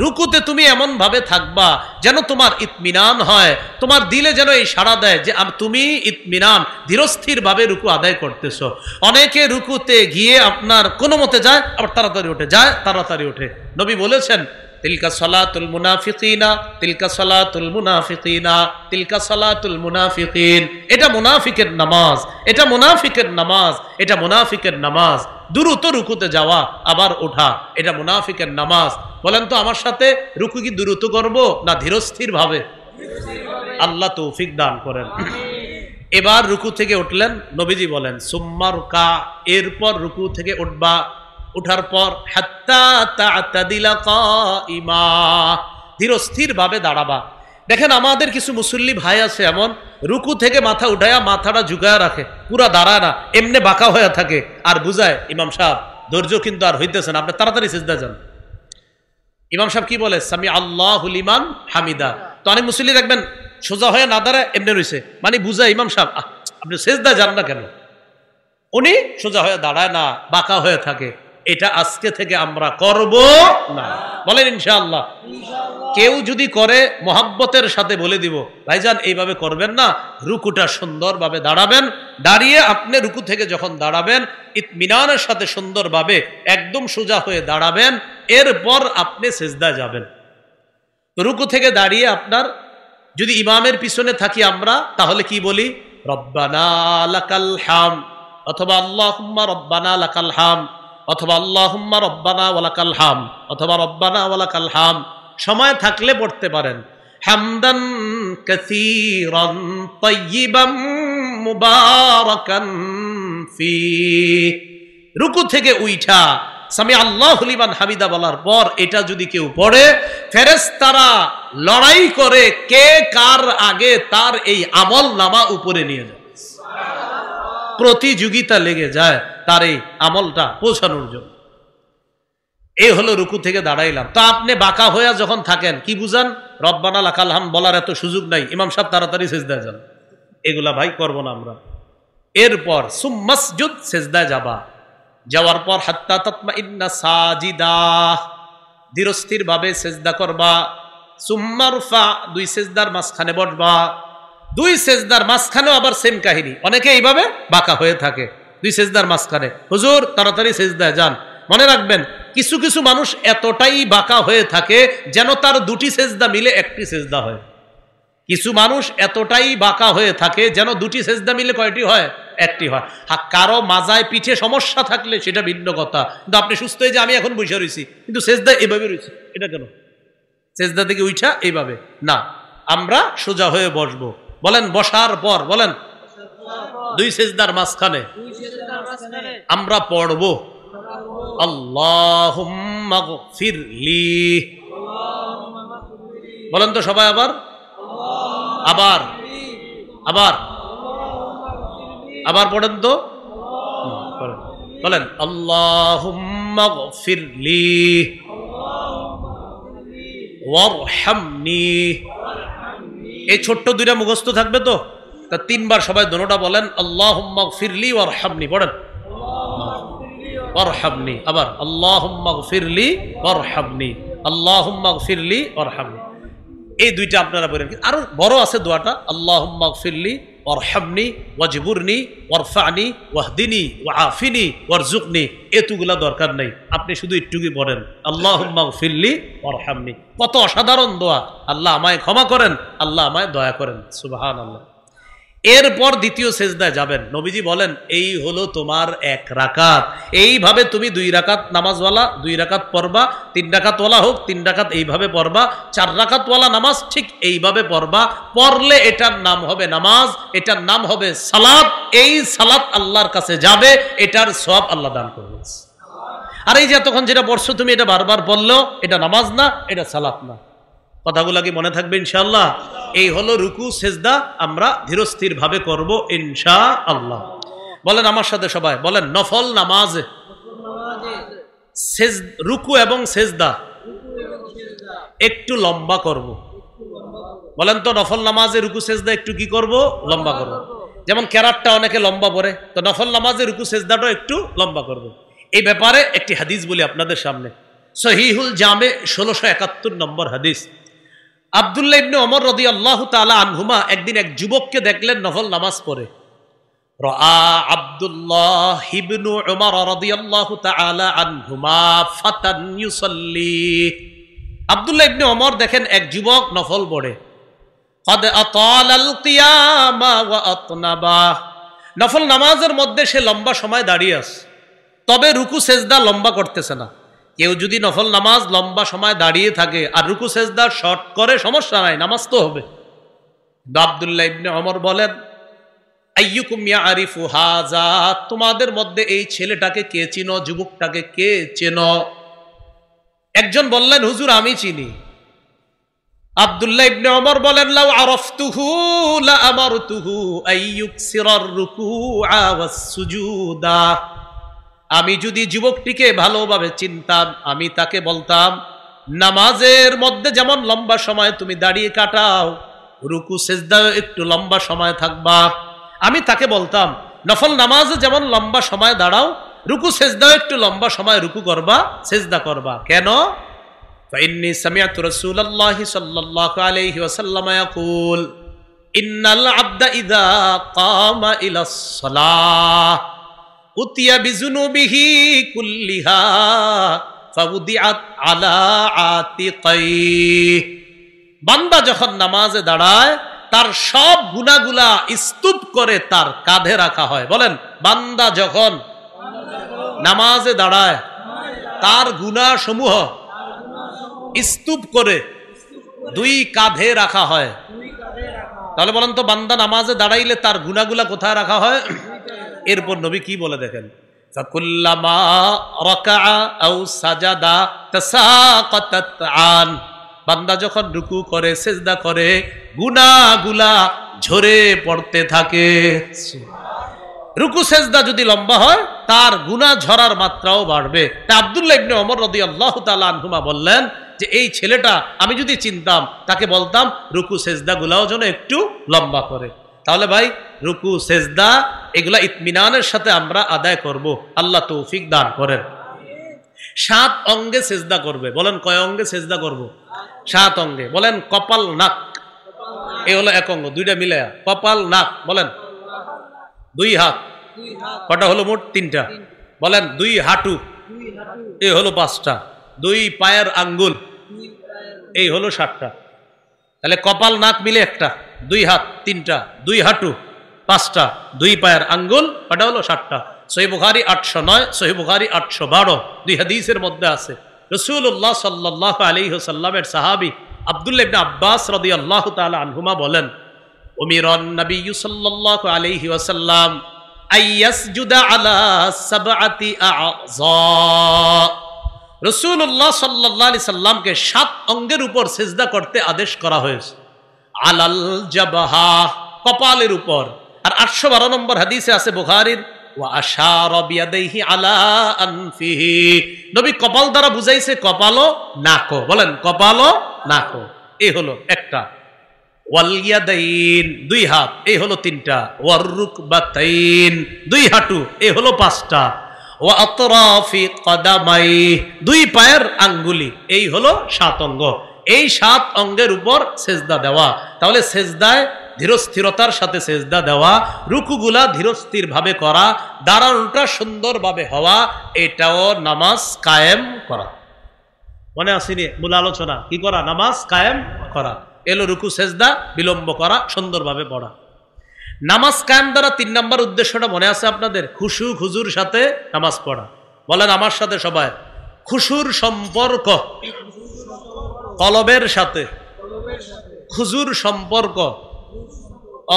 রুকুতে তুমি এমন ভাবে থাকবা যেন তোমার ইতমিনান হয়, তোমার দিলে যেন এই সাড়া দেয় যে তুমি ইতমিনান ধীরস্থির ভাবে রুকু আদায় করতেছো। অনেকে রুকুতে গিয়ে আপনার কোনো মতে যায়, আবার তাড়াতাড়ি ওঠে, যায় তাড়াতাড়ি ওঠে। নবী বলেছেন, তিলকা সালাতুল মুনাফিকিনা, তিলকা সালাতুল মুনাফিকিনা, তিলকা সালাতুল মুনাফিকিন, এটা মুনাফিকের নামাজ, এটা মুনাফিকের নামাজ, এটা মুনাফিকের নামাজ। দ্রুত রুকুতে যাওয়া আবার ওঠা, এটা মুনাফিকের নামাজ। বলেন তো আমার সাথে, রুকু কি দ্রুত করব না ধীরস্থির ভাবে? আল্লাহ তৌফিক দান করেন। এবার রুকু থেকে উঠলেন, নবীজি বলেন সুম্মা রুকা, এরপর রুকু থেকে উঠবা, উঠার পর হাত্তা তা'তাদিলা কাইমা, ধীরস্থির ভাবে দাঁড়াবা। দেখেন আমাদের কিছু মুসল্লি ভাই আছে এমন, রুকু থেকে মাথা উঠায়া মাথাটা ঝুঁকায়া রাখে, পুরা দাঁড়ায় না, এমনি বাঁকা হয়ে থাকে, আর বুঝায় ইমাম সাহেব ধৈর্য কিন্তু আর হইতেছে না, আপনি তাড়াতাড়ি সিজদা যান। ইমাম সাহেব কি বলে? সামি আল্লাহু লিমান হামিদা। তো অনেক মুসল্লি দেখবেন সোজা হয়ে না দাঁড়ায়, এমনি রইছে, মানে বুঝায় ইমাম সাহেব আপনি সিজদা যান না কেন? উনি সোজা হয়ে দাঁড়ায় না, বাঁকা হয়ে থাকে। এটা আজকে থেকে আমরা করব না, বলেন ইনশাআল্লাহ। কেউ যদি করে মোহাব্বতের সাথে বলে দিব, ভাইজান এইভাবে করবেন না, রুকুটা সুন্দরভাবে দাঁড়াবেন, দাঁড়িয়ে আপনি রুকু থেকে যখন দাঁড়াবেন ইতমিনানের সাথে সুন্দরভাবে একদম সোজা হয়ে দাঁড়াবেন, এরপর আপনি সিজদায় যাবেন। রুকু থেকে দাঁড়িয়ে আপনার যদি ইমামের পিছনে থাকি আমরা, তাহলে কি বলি? রব্বানা লাকাল হামদ, অথবা আল্লাহুম্মা রব্বানা লাকাল হামদ, অথবা আল্লাহুম্মা রব্বানা ওয়ালাকাল হামদ, অথবা রব্বানা ওয়ালাকাল হামদ। সময় থাকলে পড়তে পারেন হামদান কাসীরান তাইয়িবান মুবারাকান ফি। রুকু থেকে উঠা সামি আল্লাহু লিমান হামিদা বলার পর এটা যদি কেউ পড়ে, ফেরেশতারা লড়াই করে কে কার আগে তার এই আমল নামা উপরে নিয়ে যায়, প্রতিযোগিতা লেগে যায় তার এই আমলটা পৌঁছানোর জন্য। এই হলো রুকু থেকে দাঁড়াইলাম। তো আপনি বাঁকা হয়ে যখন থাকেন কি বুঝান? রব্বানা লাকাল হামদ বলার এত সুযোগ নাই, ইমাম সাহেব তাড়াতাড়ি সিজদায় যান, এগুলা ভাই করবো না আমরা। এরপর সুম্মাসজুদ, সিজদায় যাবা, যাওয়ার পর হাত্তা তাতমাইন্না সাজিদা, ধীরস্থির ভাবে সিজদা করবা। সুম্মা রফা, দুই সিজদার মাঝখানে বসবা, দুই সিজদার মাঝখানেও আবার সেম কাহিনী, অনেকে এইভাবে বাঁকা হয়ে থাকে দুই সিজদার মাঝখানে। হুজুর তাড়াতাড়ি সিজদায় যান। মনে রাখবেন কিছু কিছু মানুষ এতটাই বাঁকা হয়ে থাকে যেন তার দুটি সিজদা মিলে একটি সিজদা হয়। কিছু মানুষ এতটাই বাঁকা হয়ে থাকে যেন দুটি সিজদা মিলে কয়টি হয়? একটি হয়। কারো মাজায় পিঠে সমস্যা থাকলে সেটা ভিন্ন কথা, কিন্তু আপনি সুস্থ হয়ে যে আমি এখন বসে রয়েছি কিন্তু সিজদা এইভাবে রয়েছি, এটা কেন? সিজদা থেকে উঠা এইভাবে না, আমরা সোজা হয়ে বসবো। বলেন বসার পর, বলেন দুই সিজদার মাঝখানে আমরা পড়বো আল্লাহুম্মা গফিরলি। বলেন তো সবাই আবার, আবার আবার আবার পড়েন তো, বলেন আল্লাহুম্মা গফিরলি ওয়ারহামনি এই ছোট্ট দুইটা মুখস্থ থাকবে তো, তা তিনবার সবাই দোনোটা বলেন, আল্লাহুম্মা গফিরলি ওয়ারহামনি, পড়েন ওয়ারহামনি, আবার আল্লাহুম্মা গফিরলি ওয়ারহামনি, আল্লাহুম্মা গফিরলি ওয়ারহামনি। এই দুইটা আপনারা বলেন। আরো বড় আছে দোয়াটা, আল্লাহুম্মা গফিরলি ওয়ারহামনি ওয়াজবুরনি ওয়ারফানি ওয়াহদিনি ওয়াআফিনি ওয়ারজুকনি, এতগুলা দরকার নাই, আপনি শুধু একটুকুই পড়েন আল্লাহুম্মা গফিরলি ওয়ারহামনি। কত অসাধারণ দোয়া, আল্লাহ আমায় ক্ষমা করেন, আল্লাহ আমায় দয়া করেন, সুবহানাল্লাহ। এরপর দ্বিতীয় সেজদায় যাবেন। নবীজি বলেন এই হলো তোমার 1 রাকাত। এইভাবে তুমি 2 রাকাত নামাজওয়ালা 2 রাকাত পড়বা, 3 রাকাতওয়ালা হোক 3 রাকাত এইভাবে পড়বা, 4 রাকাতওয়ালা নামাজ ঠিক এইভাবে পড়বা। পড়লে এটার নাম হবে নামাজ, এটার নাম হবে সালাত। এই সালাত আল্লাহর কাছে যাবে, এটার সওয়াব আল্লাহ দান করবেন। আর এই যে এতক্ষণ যেটা পড়ছো তুমি, এটা বারবার পড়লেও এটা নামাজ না, এটা সালাত না। কথাগুলো কি মনে থাকবে ইনশাআল্লাহ? এই হলো রুকু সেজদা, আমরা ধীরস্থির ভাবে করব ইনশাআল্লাহ। বলেন আমার সাথে সবাই, বলেন নফল নামাজে রুকু এবং সেজদা একটু লম্বা করব। বলেন তো নফল নামাজে রুকু সেজদা একটু কি করব? লম্বা করব। যেমন কেরাতটা অনেকে লম্বা পড়ে, তো নফল নামাজে রুকু সেজদাটা একটু লম্বা করব। এই ব্যাপারে একটি হাদিস বলি আপনাদের সামনে, সহিহুল জামে 1671 নম্বর হাদিস। আব্দুল্লাহ ইবনে ওমর রাদিয়াল্লাহু তাআলা আনহুমা একদিন এক যুবককে দেখলেন নফল নামাজ পড়ে। রাআ আব্দুল্লাহ ইবনে ওমর রাদিয়াল্লাহু তাআলা আনহুমা ফাতান ইউসাল্লি। আব্দুল্লাহ ইবনে ওমর দেখেন এক যুবক নফল পড়ে। ক্বাদ আতালাল কিয়ামা ওয়া আতনাবা। নফল নামাজের মধ্যে সে লম্বা সময় দাঁড়িয়ে আছে, তবে রুকু সেজদা লম্বা করতেছে না। কেউ যদি নফল নামাজ লম্বা সময় দাঁড়িয়ে থাকে আর রুকু সেজদা শর্ট করে, সমস্যা নাই, নামাজ তো হবে। আব্দুল্লাহ ইবনে ওমর বলেন, আইয়ুকুম ইয়ারিফু হাযা, তোমাদের মধ্যে এই ছেলেটাকে কে চিনো, যুবকটাকে কে চেনো? একজন বললেন, হুজুর আমি চিনি। আব্দুল্লাহ ইবনে ওমর বলেন, লাউ আরাফতুহু লা আমারতুহু আইয়ুকসিরার রুকুআ ওয়াস সুজুদা। আমি যদি যুবকটিকে ভালোভাবে চিনতাম, আমি তাকে বলতাম নামাজের মধ্যে যেমন লম্বা সময় তুমি দাঁড়িয়ে কাটাও, রুকু সেজদাও একটু লম্বা সময় থাকবা। আমি তাকে বলতাম নফল নামাজে যেমন লম্বা সময় দাঁড়াও, রুকু সেজদাও একটু লম্বা সময় রুকু করবা, সেজদা করবা। কেন? ফাইন্নী সামিআতু রাসূলুল্লাহি সাল্লাল্লাহু আলাইহি ওয়াসাল্লাম ইয়াকুল ইন্নাল আবদা ইযা কামা ইলাস সালাহ উতিয়া বিজুনুবিহি কুল্লিহা ফাউদিআত আলা আতিকাই। বান্দা যখন নামাজে দাঁড়ায় তার সব গুনাহগুলা স্তূপ করে তার কাঁধে রাখা হয়। বলেন, বান্দা যখন নামাজে দাঁড়ায় তার গুনাহ সমূহ স্তূপ করে 2 কাঁধে রাখা হয়। তাহলে বলেন তো, বান্দা নামাজে দাঁড়াইলে তার গুনাহগুলা কোথায় রাখা হয়? এরপর নবী কি বলে দেখেন, ফাকুল্লামা রাকাআ আও সাজাদা তাসাকাতাত আন। বান্দা যখন রুকু করে, সিজদা করে, গুনাহগুলা ঝরে পড়তে থাকে। রুকু সিজদা যদি লম্বা হয় তার গুনাহ ঝরার মাত্রাও বাড়বে। তাই আব্দুল্লাহ ইবনে ওমর রাদিয়াল্লাহু তাআলা আনহুমা বললেন যে এই ছেলেটা আমি যদি চিনতাম, তাকে বলতাম রুকু সিজদা গুলাও যেন একটু লম্বা করে। তাহলে ভাই রুকু সেজদা এগুলা ইতমিনানের সাথে আমরা আদায় করব, আল্লাহ তৌফিক দান করেন। 7 অঙ্গে সেজদা করবে। বলেন কয় অঙ্গে সেজদা করব? 7 অঙ্গে। বলেন কপাল নাক, এই হলো 1 অঙ্গ, 2টা মিলে কপাল নাক। বলেন 2 হাত, কটা হলো মোট? 3টা। বলেন 2 হাঁটু, এই হলো 5টা। 2 পায়ের আঙ্গুল, এই হলো 7টা। তাহলে কপাল নাক মিলে 1টা, 2 হাত 3টা, 2 হাঁটু 5টা, 2 পায়ের আঙ্গুল, এটা হলো 7টা। সহিহ বুখারী 809, সহিহ বুখারী 812, 2 হাদিসের মধ্যে আছে। রাসূলুল্লাহ সাল্লাল্লাহু আলাইহি ওয়াসাল্লামের সাহাবী আব্দুল্লাহ ইবনে আব্বাস রাদিয়াল্লাহু তাআলা আনহুমা বলেন, উমিরান নবী সাল্লাল্লাহু আলাইহি ওয়াসাল্লাম আইয়াসজুদা আলা 7 আ'যা। রাসূলুল্লাহ সাল্লাল্লাহু আলাইহি সাল্লামকে 7 অঙ্গের উপর সিজদা করতে আদেশ করা হয়েছে। আলাল জাবাহা, কপালের উপর। আর 812 নম্বর হাদিসে আছে বুখারীর, ওয়া আশারা বিয়াদাইহি আলা আনফিহি। নবী কপাল দ্বারা বুঝাইছে কপালও নাকও। বলেন কপালও নাকও। এই হলো একটা। ওয়াল ইয়াদাইন, দুই হাত, এই হলো তিনটা। ওয়ার রুকবাতাইন, দুই হাঁটু, এই হলো পাঁচটা। ওয়া আতরাফি কদামাই, দুই পায়ের আঙ্গুলি, এই হলো 7 অঙ্গ। এই 7 অঙ্গের উপর সেজদা দেওয়া। তাহলে সেজদায় ধীরস্থিরতার সাথে সেজদা দেওয়া, রুকুগুলা ধীরস্থির ভাবে করা, দাঁড়ানোটা সুন্দরভাবে হওয়া, এটাও নামাজ কায়েম করা। মনে আসেনি মূল আলোচনা? কি করা? নামাজ কায়েম করা। এলো রুকু সেজদা বিলম্ব করা, সুন্দরভাবে পড়া। নামাজ কায়েম দ্বারা 3 নম্বর উদ্দেশ্যটা মনে আছে আপনাদের? খুশু খুজুর সাথে নামাজ পড়া। বলেন আমার সাথে সবাই, খুশুর সম্পর্ক কলবের সাথে, খুজুর সম্পর্ক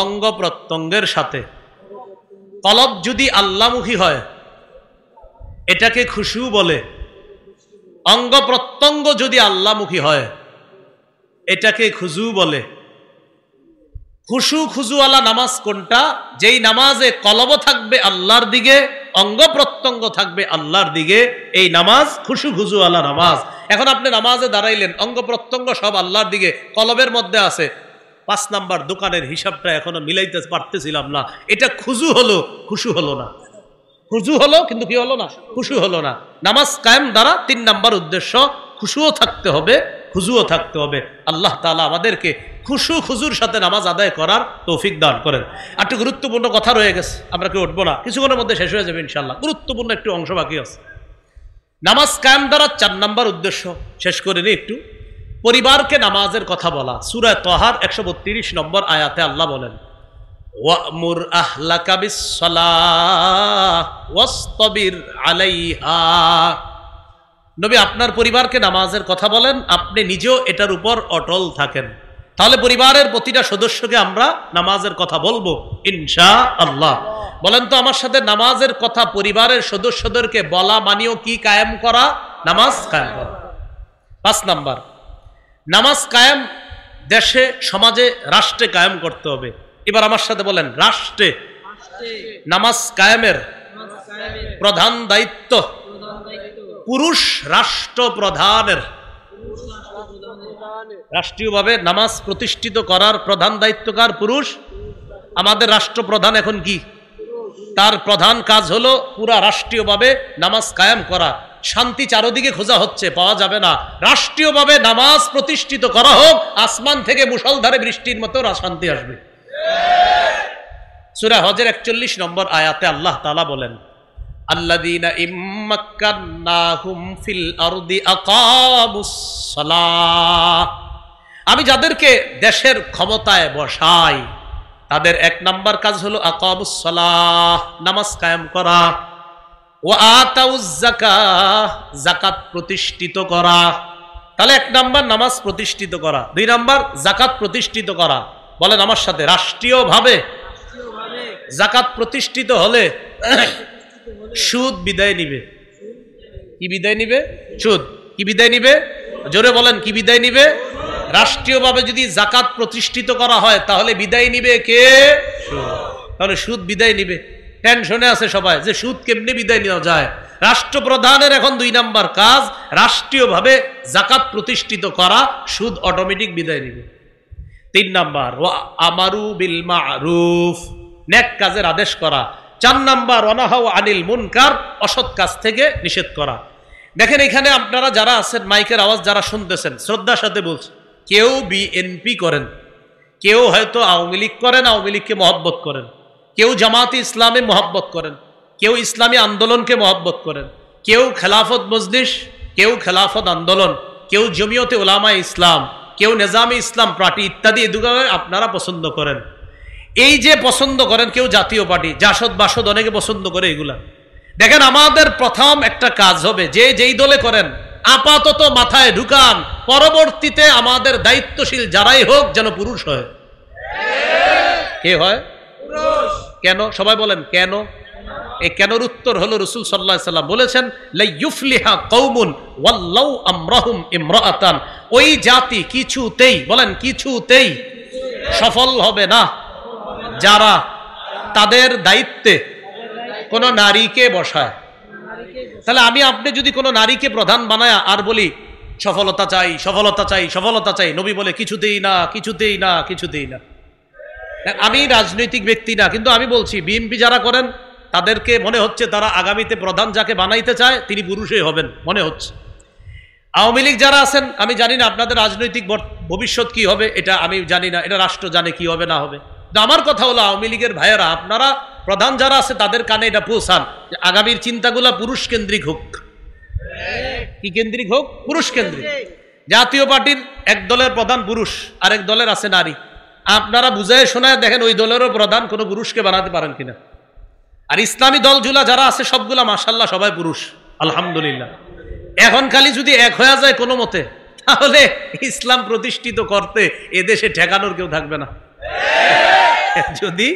অঙ্গ প্রত্যঙ্গের সাথে। কলব যদি আল্লাহমুখী হয় এটাকে খুশু বলে, অঙ্গ প্রত্যঙ্গ যদি আল্লাহমুখী হয় এটাকে খুজু বলে। খুশু খুজুওয়ালা নামাজ কোনটা? যেই নামাজে কলব থাকবে আল্লাহর দিকে, অঙ্গ প্রত্যঙ্গ থাকবে আল্লাহর দিকে, এই নামাজ খুশু খুজুওয়ালা নামাজ। এখন আপনি নামাজে দাঁড়াইলেন, অঙ্গ প্রত্যঙ্গ সব আল্লাহর দিকে, কলবের মধ্যে আছে। 5 নাম্বার দোকানের হিসাবটা এখনো মিলাইতে পারতেছিলাম না, এটা খুজু হলো, খুশু হলো না। খুজু হলো কিন্তু কি হলো না? খুশু হলো না। নামাজ কায়েম দ্বারা 3 নাম্বার উদ্দেশ্য, খুশুও থাকতে হবে, খুজুও থাকতে হবে। আল্লাহ তাআলা আমাদেরকে খুশু খুজুর সাথে নামাজ আদায় করার তৌফিক দান করেন। একটু গুরুত্বপূর্ণ কথা রয়ে গেছে, আমরা কেউ উঠবো না, কিছুক্ষণের মধ্যে শেষ হয়ে যাবে ইনশাআল্লাহ। গুরুত্বপূর্ণ একটু অংশ বাকি আছে। নামাজ কায়েম দ্বারা 4 নাম্বার উদ্দেশ্য শেষ করে নিই একটু। পরিবারকে নামাজের কথা বলা। সূরা তাহার 132 নম্বর আয়াতে আল্লাহ বলেন, ওয়া'মুর আহলাকা বিস-সালাহ ওয়াসতাবির আলাইহা। নবী আপনার পরিবারকে নামাজের কথা বলেন, আপনি নিজেও এটার উপর অটল থাকেন। তাহলে পরিবারের প্রতিটা সদস্যকে আমরা নামাজের কথা বলবো ইনশাআল্লাহ। বলেন তো আমার সাথে, নামাজের কথা পরিবারের সদস্যদেরকে বলা মানেও কি? কায়েম করা, নামাজ কায়েম করা। 5 নাম্বার, নামাজ কায়েম দেশে, সমাজে, রাষ্ট্রে কায়েম করতে হবে। এবার আমার সাথে বলেন, রাষ্ট্রে নামাজ কায়েমের প্রধান দায়িত্ব পুরুষ রাষ্ট্রপ্রধানের। রাষ্ট্রীয়ভাবে নামাজ প্রতিষ্ঠিত করার প্রধান দায়িত্ব কার? পুরুষ। আমাদের রাষ্ট্রপ্রধান এখন কি? তার প্রধান কাজ হলো পুরা রাষ্ট্রীয়ভাবে নামাজ কায়েম করা। শান্তি চারদিকে খোঁজা হচ্ছে, পাওয়া যাবে না। রাষ্ট্রীয়ভাবে নামাজ প্রতিষ্ঠিত করা হোক, আসমান থেকে মুষলধারে বৃষ্টির মতো শান্তি আসবে। সূরা হজের 41 নম্বর আয়াতে আল্লাহ তাআলা বলেন, আল্লাযীনা ইম্মাক্কান্নাহুম ফিল আরদি আকামুস সালাহ। আমি যাদেরকে দেশের ক্ষমতায় বসাই তাদের 1 নাম্বার কাজ হলো আকামুস সালাহ, নামাজ কায়েম করা। ওয়া আতাউজ যাকাহ, যাকাত প্রতিষ্ঠিত করা। তাহলে 1 নাম্বার নামাজ প্রতিষ্ঠিত করা, 2 নাম্বার যাকাত প্রতিষ্ঠিত করা। বলেন আমার সাথে, রাষ্ট্রীয়ভাবে যাকাত প্রতিষ্ঠিত হলে সুদ বিদায় নিবে। কি বিদায় নিবে? সুদ। কি বিদায় নিবে? জোরে বলেন, কি বিদায় নিবে? রাষ্ট্রীয়ভাবে যদি যাকাত প্রতিষ্ঠিত করা হয় তাহলে বিদায় নিবে কে? তাহলে সুদ বিদায় নিবে। টেনশনে আছে সবাই যে সুদ কেমনে বিদায় নেওয়া যায়। রাষ্ট্রপ্রধানের এখন 2 নাম্বার কাজ রাষ্ট্রীয়ভাবে যাকাত প্রতিষ্ঠিত করা, সুদ অটোমেটিক বিদায় নিবে। 3 নাম্বার, ওয়া আমারু বিল মা'রুফ, নেক কাজের আদেশ করা। 4 নাম্বার, ওয়ানাহাউ আনিল মুনকার, অসৎ কাজ থেকে নিষেধ করা। দেখেন এখানে আপনারা যারা আছেন, মাইকের আওয়াজ যারা শুনতেছেন, শ্রদ্ধার সাথে বলছি, কেউ বিএনপি করেন, কেউ হয়তো আওয়ামী লীগ করেন, আওয়ামী লীগকে মহব্বত করেন, কেউ জামাতে ইসলামে মহব্বত করেন, কেউ ইসলামী আন্দোলনকে মহব্বত করেন, কেউ খেলাফত মজলিস, কেউ খেলাফত আন্দোলন, কেউ জমিয়তে উলামা ইসলাম, কেউ নিজামে ইসলাম পার্টি ইত্যাদি এগুলো আপনারা পছন্দ করেন। এই যে পছন্দ করেন, কেউ জাতীয় পার্টি, জাসদ বাসদ অনেকে পছন্দ করে এগুলা। দেখেন আমাদের প্রথম একটা কাজ হবে, যে যেই দলে করেন আপাতত মাথায় ঢুকান, পরবর্তীতে আমাদের দায়িত্বশীল যারাই হোক যেন পুরুষ হয়। কে হয়? পুরুষ। কেন? সবাই বলেন কেন? এই কেনর উত্তর হলো রাসূল সাল্লাল্লাহু আলাইহি ওয়াসাল্লাম বলেছেন, লা ইউফলিহা কওমুন ওয়াল্লাউ আমরাহুম ইমরাআতান। ওই জাতি কিছুতেই, বলেন কিছুতেই সফল হবে না যারা তাদের দায়িত্বে কোন নারীকে বসায়। তাহলে আমি আপনি যদি কোনো নারীকে প্রধান বানায় আর বলি সফলতা চাই, সফলতা চাই, সফলতা চাই। নবী বলে কিছুতেই না, কিছুতেই না, কিছুতেই না। আমি রাজনৈতিক ব্যক্তি না, কিন্তু আমি বলছি বিএনপি যারা করেন তাদেরকে মনে হচ্ছে তারা আগামীতে প্রধান যাকে বানাইতে চায় তিনি পুরুষই হবেন মনে হচ্ছে। আওয়ামী লীগ যারা আছেন, আমি জানি না আপনাদের রাজনৈতিক ভবিষ্যৎ কি হবে, এটা আমি জানি না, এটা রাষ্ট্র জানে কি হবে না হবে। আমার কথা হলো আওয়ামী লীগের ভাইয়েরা, আপনারা প্রধান যারা আছে তাদের কানে এটা পৌঁছান যে আগামীর চিন্তাগুলা পুরুষ কেন্দ্রিক হোক। কি কেন্দ্রিক হোক? পুরুষ কেন্দ্রিক। জাতীয় পার্টির এক দলের প্রধান পুরুষ, আরেক দলের আছে নারী। আপনারা বুঝায় শোনায় দেখেন ওই দলেরও প্রধান কোনো পুরুষকে বানাতে পারেন কিনা। আর ইসলামী দলগুলা যারা আছে সবগুলা মাশাআল্লাহ সবাই পুরুষ, আলহামদুলিল্লাহ। এখন খালি যদি এক হয়ে যায় কোনো মতে, তাহলে ইসলাম প্রতিষ্ঠিত করতে এদেশে ঠেকানোর কেউ থাকবে না। যদি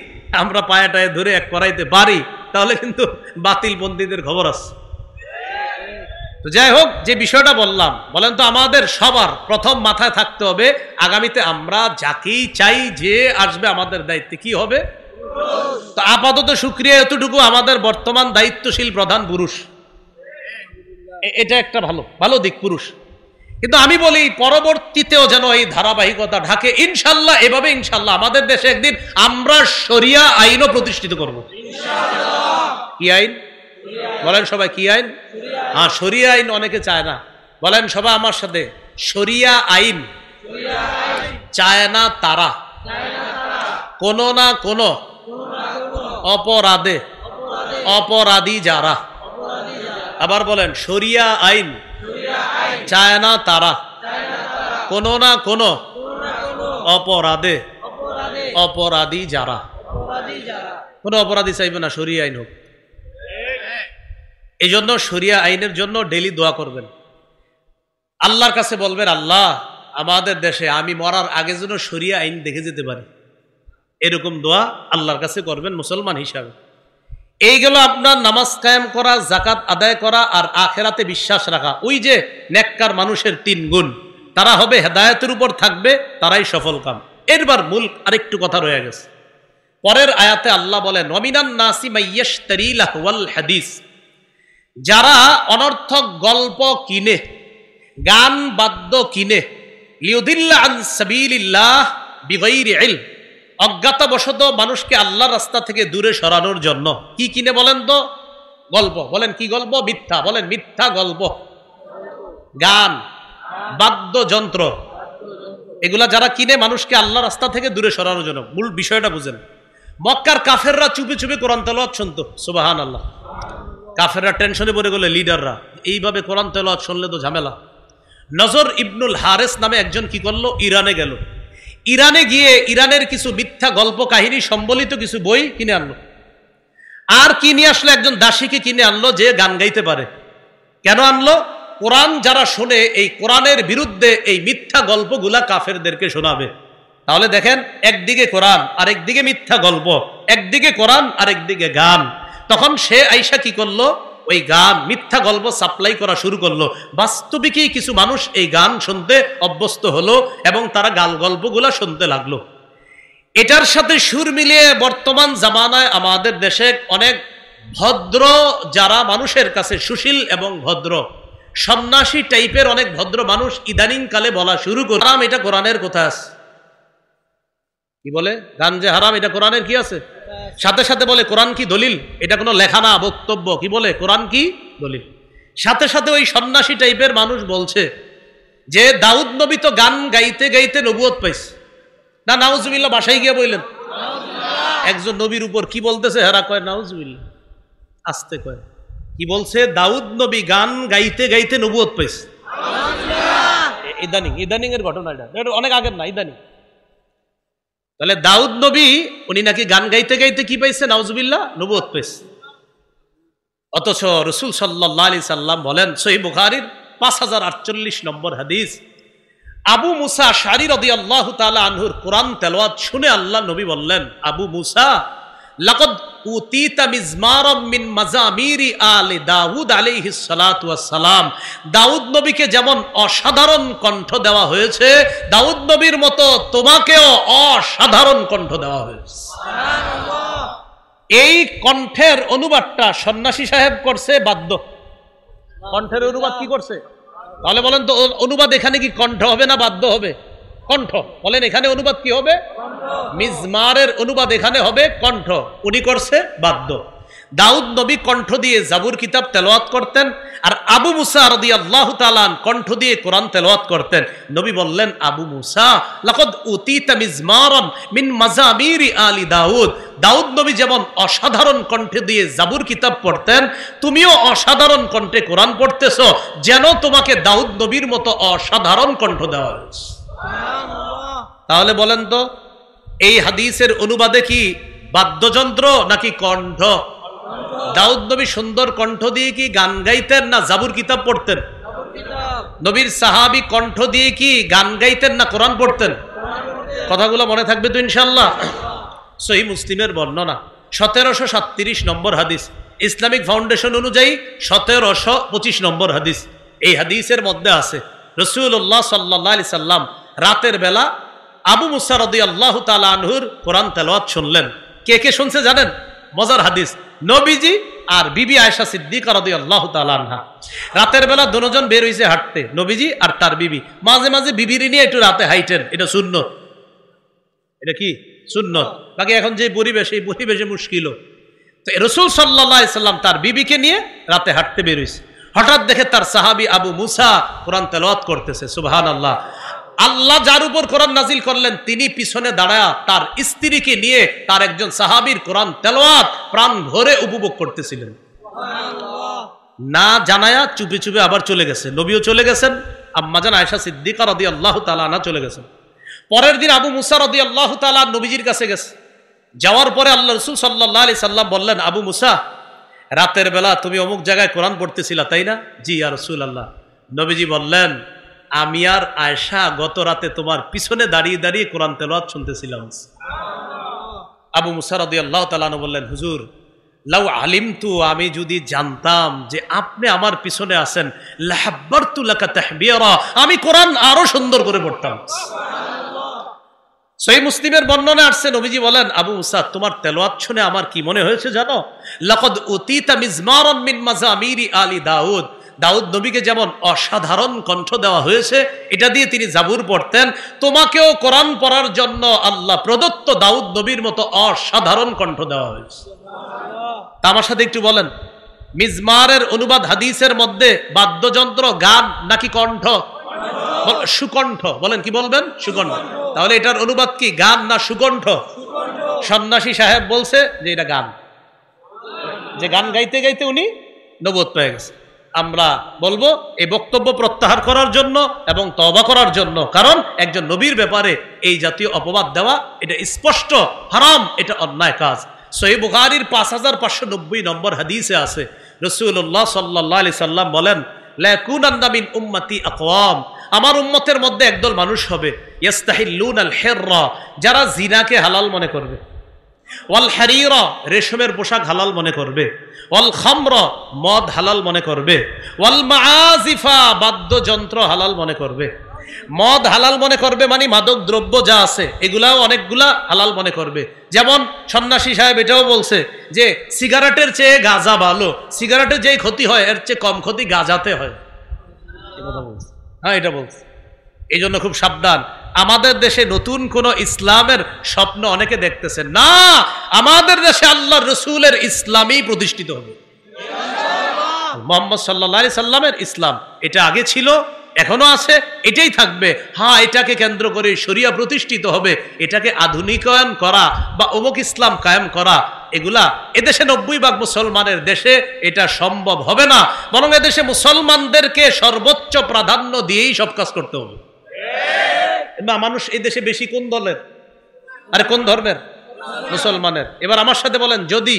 আমরা পায়াটায় ধরে এক করাইতে পারি তাহলে কিন্তু বাতিল বন্দীদের খবর আছে। তো যাই হোক, যে বিষয়টা বললাম, বলেন তো আমাদের সবার প্রথম মাথায় থাকতে হবে আগামীতে আমরা যাকেই চাই যে আসবে আমাদের দায়িত্বে কি হবে। তো আপাতত শুকরিয়া এতটুকু, আমাদের বর্তমান দায়িত্বশীল প্রধান পুরুষ, এটা একটা ভালো ভালো দিক পুরুষ। কিন্তু আমি বলি পরবর্তীতেও যেন এই ধারাবাহিকতা ঢাকে ইনশাল্লাহ। এভাবে ইনশাল্লাহ আমাদের দেশে একদিন আমরা শরিয়া আইনও প্রতিষ্ঠিত করব। কি আইন বলেন সবাই? কি আইন? হ্যাঁ, শরিয়া আইন অনেকে চায় না। বলেন সবাই আমার সাথে, শরিয়া আইন চায় না তারা কোন না কোন অপরাধে অপরাধী যারা। আবার বলেন, শরিয়া আইন চায় না তারা কোন না কোন অপরাধে অপরাধী যারা। কোন অপরাধী চাইবে না শরিয়া আইন হোক। এই জন্য শরিয়া আইনের জন্য ডেইলি দোয়া করবেন, আল্লাহর কাছে বলবেন আল্লাহ আমাদের দেশে আমি মরার আগে যেন শরিয়া আইন দেখে যেতে পারি। এরকম দোয়া আল্লাহর কাছে করবেন মুসলমান হিসাবে। এইগুলো আপনার নামাজ কায়েম করা, যাকাত আদায় করা আর আখেরাতে বিশ্বাস রাখা। ওই যে নেককার মানুষের 3 গুণ, তারা হবে হেদায়েতের উপর থাকবে, তারাই সফল কাম। এরবার মূল আরেকটু কথা রয়ে গেছে। পরের আয়াতে আল্লাহ বলেন ওয়ামিনান নাসি মাইয়াশতারি লাহওয়াল হাদিস, যারা অনর্থক গল্প কিনে, গান বাদ্য কিনে, লিউদিল্লা আন সাবিলিল্লাহ বিগাইরি ইলম, অজ্ঞাতবশত মানুষকে আল্লাহর রাস্তা থেকে দূরে সরানোর জন্য। কি কিনে বলেন তো? গল্প। বলেন কি গল্প? মিথ্যা। বলেন মিথ্যা গল্প, গান, বাদ্যযন্ত্র, এগুলা যারা কিনে মানুষকে আল্লাহর রাস্তা থেকে দূরে সরানোর জন্য। মূল বিষয়টা বুঝেন। মক্কার কাফেররা চুপি চুপি কোরআন তেলাওয়াত শুনতো, সুবহানাল্লাহ। কাফেররা টেনশনে পড়ে গেলে লিডাররা এইভাবে কোরআন তেলাওয়াত শুনলে তো ঝামেলা। নজর ইবনুল হারেস নামে একজন কি করলো, ইরানে গেল। ইরানে গিয়ে ইরানের কিছু মিথ্যা গল্প কাহিনী সম্বলিত কিছু বই কিনে আনলো। আর কি নিয়ে আসলো? একজন দাসীকে কিনে আনলো যে গান গাইতে পারে। কেন আনলো? কোরআন যারা শোনে এই কোরআনের বিরুদ্ধে এই মিথ্যা গল্পগুলা কাফেরদেরকে শোনাবে। তাহলে দেখেন, একদিকে কোরআন আর একদিকে মিথ্যা গল্প, একদিকে কোরআন আর একদিকে গান। তখন সে আইসা কি করলো, ওই গান মিথ্যা গল্প সাপ্লাই করা শুরু করলো। বাস্তবিকই কিছু মানুষ এই গান শুনতে অভ্যস্ত হলো এবং তারা গাল গল্পগুলা শুনতে লাগলো। এটার সাথে সুর মিলিয়ে বর্তমান জামানায় আমাদের দেশে অনেক ভদ্র যারা মানুষের কাছে সুশীল এবং ভদ্র সন্ন্যাসী টাইপের অনেক ভদ্র মানুষ ইদানিং কালে বলা শুরু করে হারাম, এটা কোরআনের কথা আছে। কি বলে? গান যে হারাম, এটা কোরআনের কি আছে? সাথে সাথে বলে কোরআন কি দলিল? এটা কোনো লেখা না, বক্তব্য। কি বলে? কোরআন কি দলিল। সাথে সাথে ওই সন্ন্যাসী টাইপের মানুষ বলছে যে দাউদ নবী তো গান গাইতে গাইতে নবুয়ত পাইছে। না নাউজুবিল্লাহ, বাসায় গিয়ে বললেন একজন নবীর উপর কি বলতেছে, হেরা কয় নাউজুবিল্লাহ, আস্তে কয় কি বলছে, দাউদ নবী গান গাইতে গাইতে নবুয়ত পাইছে। ইদানিং এর ঘটনা, এটা অনেক আগের না, ইদানিং। তাহলে দাউদ নবী উনি নাকি গান গাইতে গাইতে কি পাইছে? নাউজুবিল্লাহ, নবুয়ত পাইছে। অথচ রাসূল সাল্লাল্লাহু আলাইহি সাল্লাম বলেন, সহিহ বুখারীর 5048 নম্বর হাদিস, আবু মুসা আশআরী রাদিয়াল্লাহু তাআলা আনহুর কোরআন তেলাওয়াত শুনে আল্লাহ নবী বললেন, আবু মুসা লাকাদ উতিতা মিজমারাম মিন মাজামিরি আলি দাউদ আলাইহিস সালাতু ওয়াস সালাম। দাউদ নবীকে যেমন অসাধারণ কণ্ঠ দেওয়া হয়েছে, দাউদ নবীর মতো তোমাকেও অসাধারণ কণ্ঠ দেওয়া হয়েছে। সুবহানাল্লাহ। এই কণ্ঠের অনুবাদটা সন্ন্যাসী সাহেব করছে বাদ্য। কণ্ঠের অনুবাদ কি করছে? তাহলে বলেন তো অনুবাদ এখানে কি কণ্ঠ হবে না বাদ্য হবে? কণ্ঠ। বলেন এখানে অনুবাদ কি হবে? মিজমারের অনুবাদ এখানে হবে কণ্ঠ, উনি করছে বাদ্য। দাউদ নবী কণ্ঠ দিয়ে জাবুর কিতাব তেলাওয়াত করতেন, আর আবু মুসা রাদিয়াল্লাহু তাআলা কণ্ঠ দিয়ে কোরআন তেলাওয়াত করতেন। নবী বললেন, আবু মুসা লাকাদ উতিতা মিজমারান মিন মাজামিরি আলি দাউদ। দাউদ নবী যেমন অসাধারণ কণ্ঠে দিয়ে জাবুর কিতাব পড়তেন, তুমিও অসাধারণ কণ্ঠে কোরআন পড়তেছো, যেন তোমাকে দাউদ নবীর মতো অসাধারণ কণ্ঠ দেওয়া হয়েছে। তাহলে বলেন তো এই হাদিসের অনুবাদে কি বাদ্যযন্ত্র নাকি কণ্ঠ? দাউদ নবী সুন্দর কণ্ঠ দিয়ে কি গান গাইতেন না জাবুর কিতাব পড়তেন? নবীর সাহাবী কণ্ঠ দিয়ে কি গান গাইতেন না কোরআন পড়তেন? কথাগুলো মনে থাকবে তো ইনশাআল্লাহ। সহিহ মুসলিমের বর্ণনা 1737 নম্বর হাদিস, ইসলামিক ফাউন্ডেশন অনুযায়ী 1725 নম্বর হাদিস। এই হাদিসের মধ্যে আছে রাসূলুল্লাহ সাল্লাল্লাহু আলাইহি সাল্লাম রাতের বেলা আবু মুসা রাদিয়াল্লাহু তাআলা আনহুর কোরআন তেলাওয়াত শুনলেন। কে কে শুনছে জানেন? মজার হাদিস, নবীজি আর বিবি আয়েশা সিদ্দিকা রাদিয়াল্লাহু তাআলা আনহা। রাতের বেলা দুজন বের হইছে হাঁটতে, নবীজি আর তার বিবি। মাঝে মাঝে বিবির নিয়ে একটু রাতে হাইটেন, এটা সুন্নত। এটা কি সুন্নত? বাকি এখন যে পরিবেশ, এই পরিবেশে মুশকিল। তো রাসূল সাল্লাল্লাহু আলাইহি সাল্লাম তার বিবিকে নিয়ে রাতে হাঁটতে বের হইছে। হঠাৎ দেখে তার সাহাবী আবু মুসা কোরআন তেলাওয়াত করতেছে। সুবহানাল্লাহ। আল্লাহ যার উপর কোরআন নাজিল করলেন তিনি পিছনে দাঁড়ায়া তার স্ত্রীকে নিয়ে তার একজন সাহাবীর কোরআন তেলাওয়াত প্রাণ ভরে উপভোগ করতেছিলেন। না জানায়া চুপে চুপে আবার চলে গেছে। নবীও চলে গেছেন, আম্মাজান আয়েশা সিদ্দিকা রাদিয়াল্লাহু তাআলা আনহা চলে গেছেন। পরের দিন আবু মুসা রাদিয়াল্লাহু তাআলা নবীজির কাছে গেছে। যাওয়ার পরে আল্লাহ রাসূল সাল্লাল্লাহু আলাইহি সাল্লাম বললেন, আবু মুসা, রাতের বেলা তুমি অমুক জায়গায় কোরআন পড়তেছিলা তাই না? জি ইয়া রাসূলুল্লাহ। নবীজি বললেন, আমি আর আয়েশা গত রাতে তোমার পিছনে দাঁড়িয়ে দাঁড়িয়ে কোরআন তেলাওয়াত শুনতেছিলাম। আবু মুসা রাদিয়াল্লাহু তাআলা বললেন, হুজুর, লাউ আলিমতু, আমি যদি জানতাম যে আপনি আমার পিছনে আছেন, লাহাব্বারতু লাকা তাহবিরা, আমি কোরআন আরো সুন্দর করে পড়তাম। সহিহ মুসলিমের বর্ণনা আসছে, নবীজি বলেন, আবু মুসা, তোমার তেলাওয়াত শুনে আমার কি মনে হয়েছে জানো? লাকাদ উতিতা মিজমারান মিন মাজামিরি আলি দাউদ। দাউদ নবীকে যেমন অসাধারণ কণ্ঠ দেওয়া হয়েছে, এটা দিয়ে তিনি জাবুর পড়তেন, তোমাকেও কোরআন পড়ার জন্য আল্লাহ প্রদত্ত দাউদ নবীর মতো অসাধারণ কণ্ঠ দেওয়া হয়েছে। তা আমার সাথে একটু বলেন, মিজমারের অনুবাদ হাদিসের মধ্যে বাদ্যযন্ত্র, গান নাকি কণ্ঠ? সুকণ্ঠ। বলেন, কি বলবেন? সুকণ্ঠ। তাহলে এটার অনুবাদ কি গান না সুকণ্ঠ? সন্ন্যাসী সাহেব বলছে যে এটা গান, যে গান গাইতে গাইতে উনি নবুয়ত পেয়ে গেছে। আমরা বলবো এই বক্তব্য প্রত্যাহার করার জন্য এবং তওবা করার জন্য, কারণ একজন নবীর ব্যাপারে এই জাতীয় অপবাদ দেওয়া এটা স্পষ্ট হারাম, এটা অন্যায় কাজ। সহিহ বুখারীর 5590 নম্বর হাদিসে আছে, রাসূলুল্লাহ সাল্লাল্লাহু আলাইহি সাল্লাম বলেন, লা ইয়াকুনান্না মিন উম্মতি আকওয়াম, আমার উম্মতের মধ্যে একদল মানুষ হবে, ইস্তাহিল্লুনাল হিররা, যারা জিনাকে হালাল মনে করবে, ওয়াল হারিরা, রেশমের পোশাক হালাল মনে করবে, ওয়াল খামরা, মদ হালাল মনে করবে, ওয়াল মাআজিফা, বাদ্যযন্ত্র হালাল মনে করবে। মদ হালাল মনে করবে মানে মাদক দ্রব্য যা আছে এগুলাও অনেকগুলা হালাল মনে করবে। যেমন সন্ন্যাসী সাহেব এটাও বলছে যে সিগারেটের চেয়ে গাঁজা ভালো, সিগারেটের যেই ক্ষতি হয় এর চেয়ে কম ক্ষতি গাঁজাতে হয়। হ্যাঁ, এটা বলছে। এই জন্য খুব সাবধান। আমাদের দেশে নতুন কোন ইসলামের স্বপ্ন অনেকে দেখতেছেন না, আমাদের দেশে আল্লাহর রাসূলের ইসলামই প্রতিষ্ঠিত হবে। মুহাম্মদ সাল্লাল্লাহু আলাইহি সাল্লামের ইসলাম, এটা আগে ছিল, এখনো আছে, এটাই থাকবে। হ্যাঁ, এটাকে কেন্দ্র করে শরিয়া প্রতিষ্ঠিত হবে, এটাকে আধুনিকায়ন করা বা অমুক ইসলাম কায়েম করা, এগুলা এদেশে 90% মুসলমানের দেশে এটা সম্ভব হবে না। বরং এদেশে মুসলমানদেরকে সর্বোচ্চ প্রাধান্য দিয়েই সব কাজ করতে হবে। না, মানুষ এই দেশে বেশি কোন দলের? আরে কোন ধর্মের? মুসলমানের। এবার আমার সাথে বলেন, যদি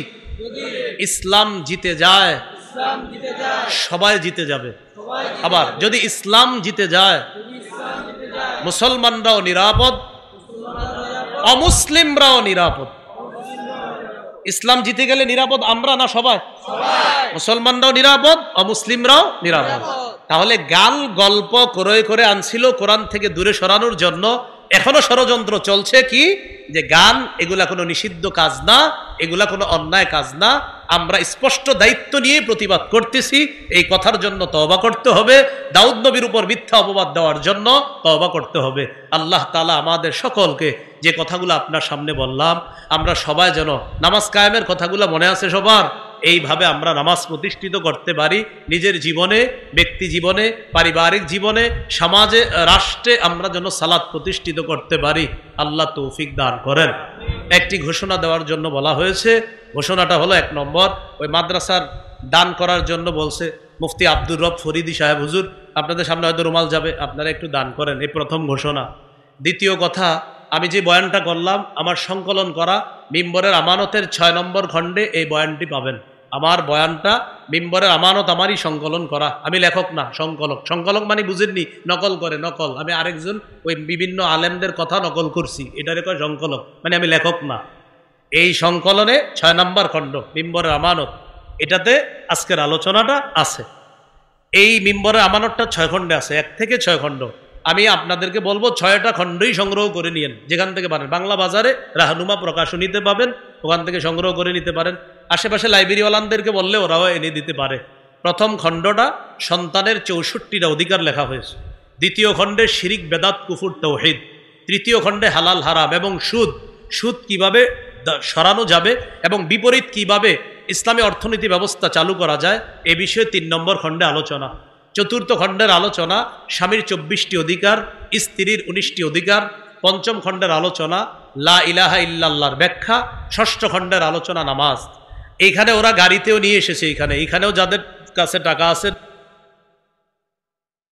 ইসলাম জিতে যায় সবাই জিতে যাবে। আবার যদি ইসলাম জিতে যায় মুসলমানরাও নিরাপদ, অমুসলিমরাও নিরাপদ। ইসলাম জিতে গেলে নিরাপদ আমরা না সবাই? মুসলমানরাও নিরাপদ, অমুসলিমরাও নিরাপদ। তাহলে গাল গল্প করে করে আনছিল কোরআন থেকে দূরে সরানোর জন্য, এখনো ষড়যন্ত্র চলছে কি যে গান এগুলা কোনো নিষিদ্ধ কাজ না, এগুলা কোনো অন্যায় কাজ না। আমরা স্পষ্ট দায়িত্ব নিয়ে প্রতিবাদ করতেছি। এই কথার জন্য তওবা করতে হবে। দাউদ নবীর উপর মিথ্যা অপবাদ দেওয়ার জন্য তওবা করতে হবে। আল্লাহ তাআলা আমাদের সকলকে যে কথাগুলো আপনার সামনে বললাম, আমরা সবাই যেন নামাজ কায়েমের কথাগুলো মনে আছে সবার, এইভাবে আমরা নামাজ প্রতিষ্ঠিত করতে পারি নিজের জীবনে, ব্যক্তি জীবনে, পারিবারিক জীবনে, সমাজে, রাষ্ট্রে আমরা যেন সালাত প্রতিষ্ঠিত করতে পারি। আল্লাহ তৌফিক দান করেন। একটি ঘোষণা দেওয়ার জন্য বলা হয়েছে। ঘোষণাটা হলো, 1 নম্বর, ওই মাদ্রাসার দান করার জন্য বলছে মুফতি আব্দুর রব ফরিদি সাহেব হুজুর, আপনাদের সামনে হয়তো রুমাল যাবে, আপনারা একটু দান করেন। এই প্রথম ঘোষণা। দ্বিতীয় কথা, আমি যে বয়ানটা করলাম আমার সংকলন করা মিম্বরের আমানতের 6 নম্বর খণ্ডে এই বয়ানটি পাবেন। আমার বয়ানটা মিম্বরের আমানত আমারই সংকলন করা, আমি লেখক না, সংকলক। সংকলক মানে বুঝেননি, নকল করে, নকল। আমি আরেকজন ওই বিভিন্ন আলেমদের কথা নকল করছি, এটারে কয় সংকলক, মানে আমি লেখক না। এই সংকলনে 6 নম্বর খণ্ড মিম্বরের আমানত, এটাতে আজকের আলোচনাটা আছে। এই মিম্বরের আমানতটা 6 খণ্ডে আছে, 1 থেকে 6 খণ্ড। আমি আপনাদেরকে বলবো 6টা খণ্ডই সংগ্রহ করে নিয়েন, যেখান থেকে পারেন। বাংলা বাজারে রাহনুমা প্রকাশনীতে পাবেন, ওখান থেকে সংগ্রহ করে নিতে পারেন। আশেপাশে লাইব্রেরিওয়ালাদেরকে বললে ওরাও এনে দিতে পারে। প্রথম খণ্ডটা সন্তানের 64টা অধিকার লেখা হয়েছে। দ্বিতীয় খণ্ডে শিরিক, বেদাত, কুফর, তাওহীদ। তৃতীয় খণ্ডে হালাল, হারাম এবং সুদ, সুদ কিভাবে সরানো যাবে এবং বিপরীত কিভাবে ইসলামী অর্থনীতি ব্যবস্থা চালু করা যায়, এ বিষয়ে 3 নম্বর খণ্ডে আলোচনা। চতুর্থ খণ্ডের আলোচনা স্বামীর 24টি অধিকার, স্ত্রীর 19টি অধিকার। পঞ্চম খণ্ডের আলোচনা লা ইলাহা ইল্লাল্লাহর ব্যাখ্যা। ষষ্ঠ খণ্ডের আলোচনা নামাজ। এইখানে ওরা গাড়িতেও নিয়ে এসেছে, এইখানেও যাদের কাছে টাকা আছে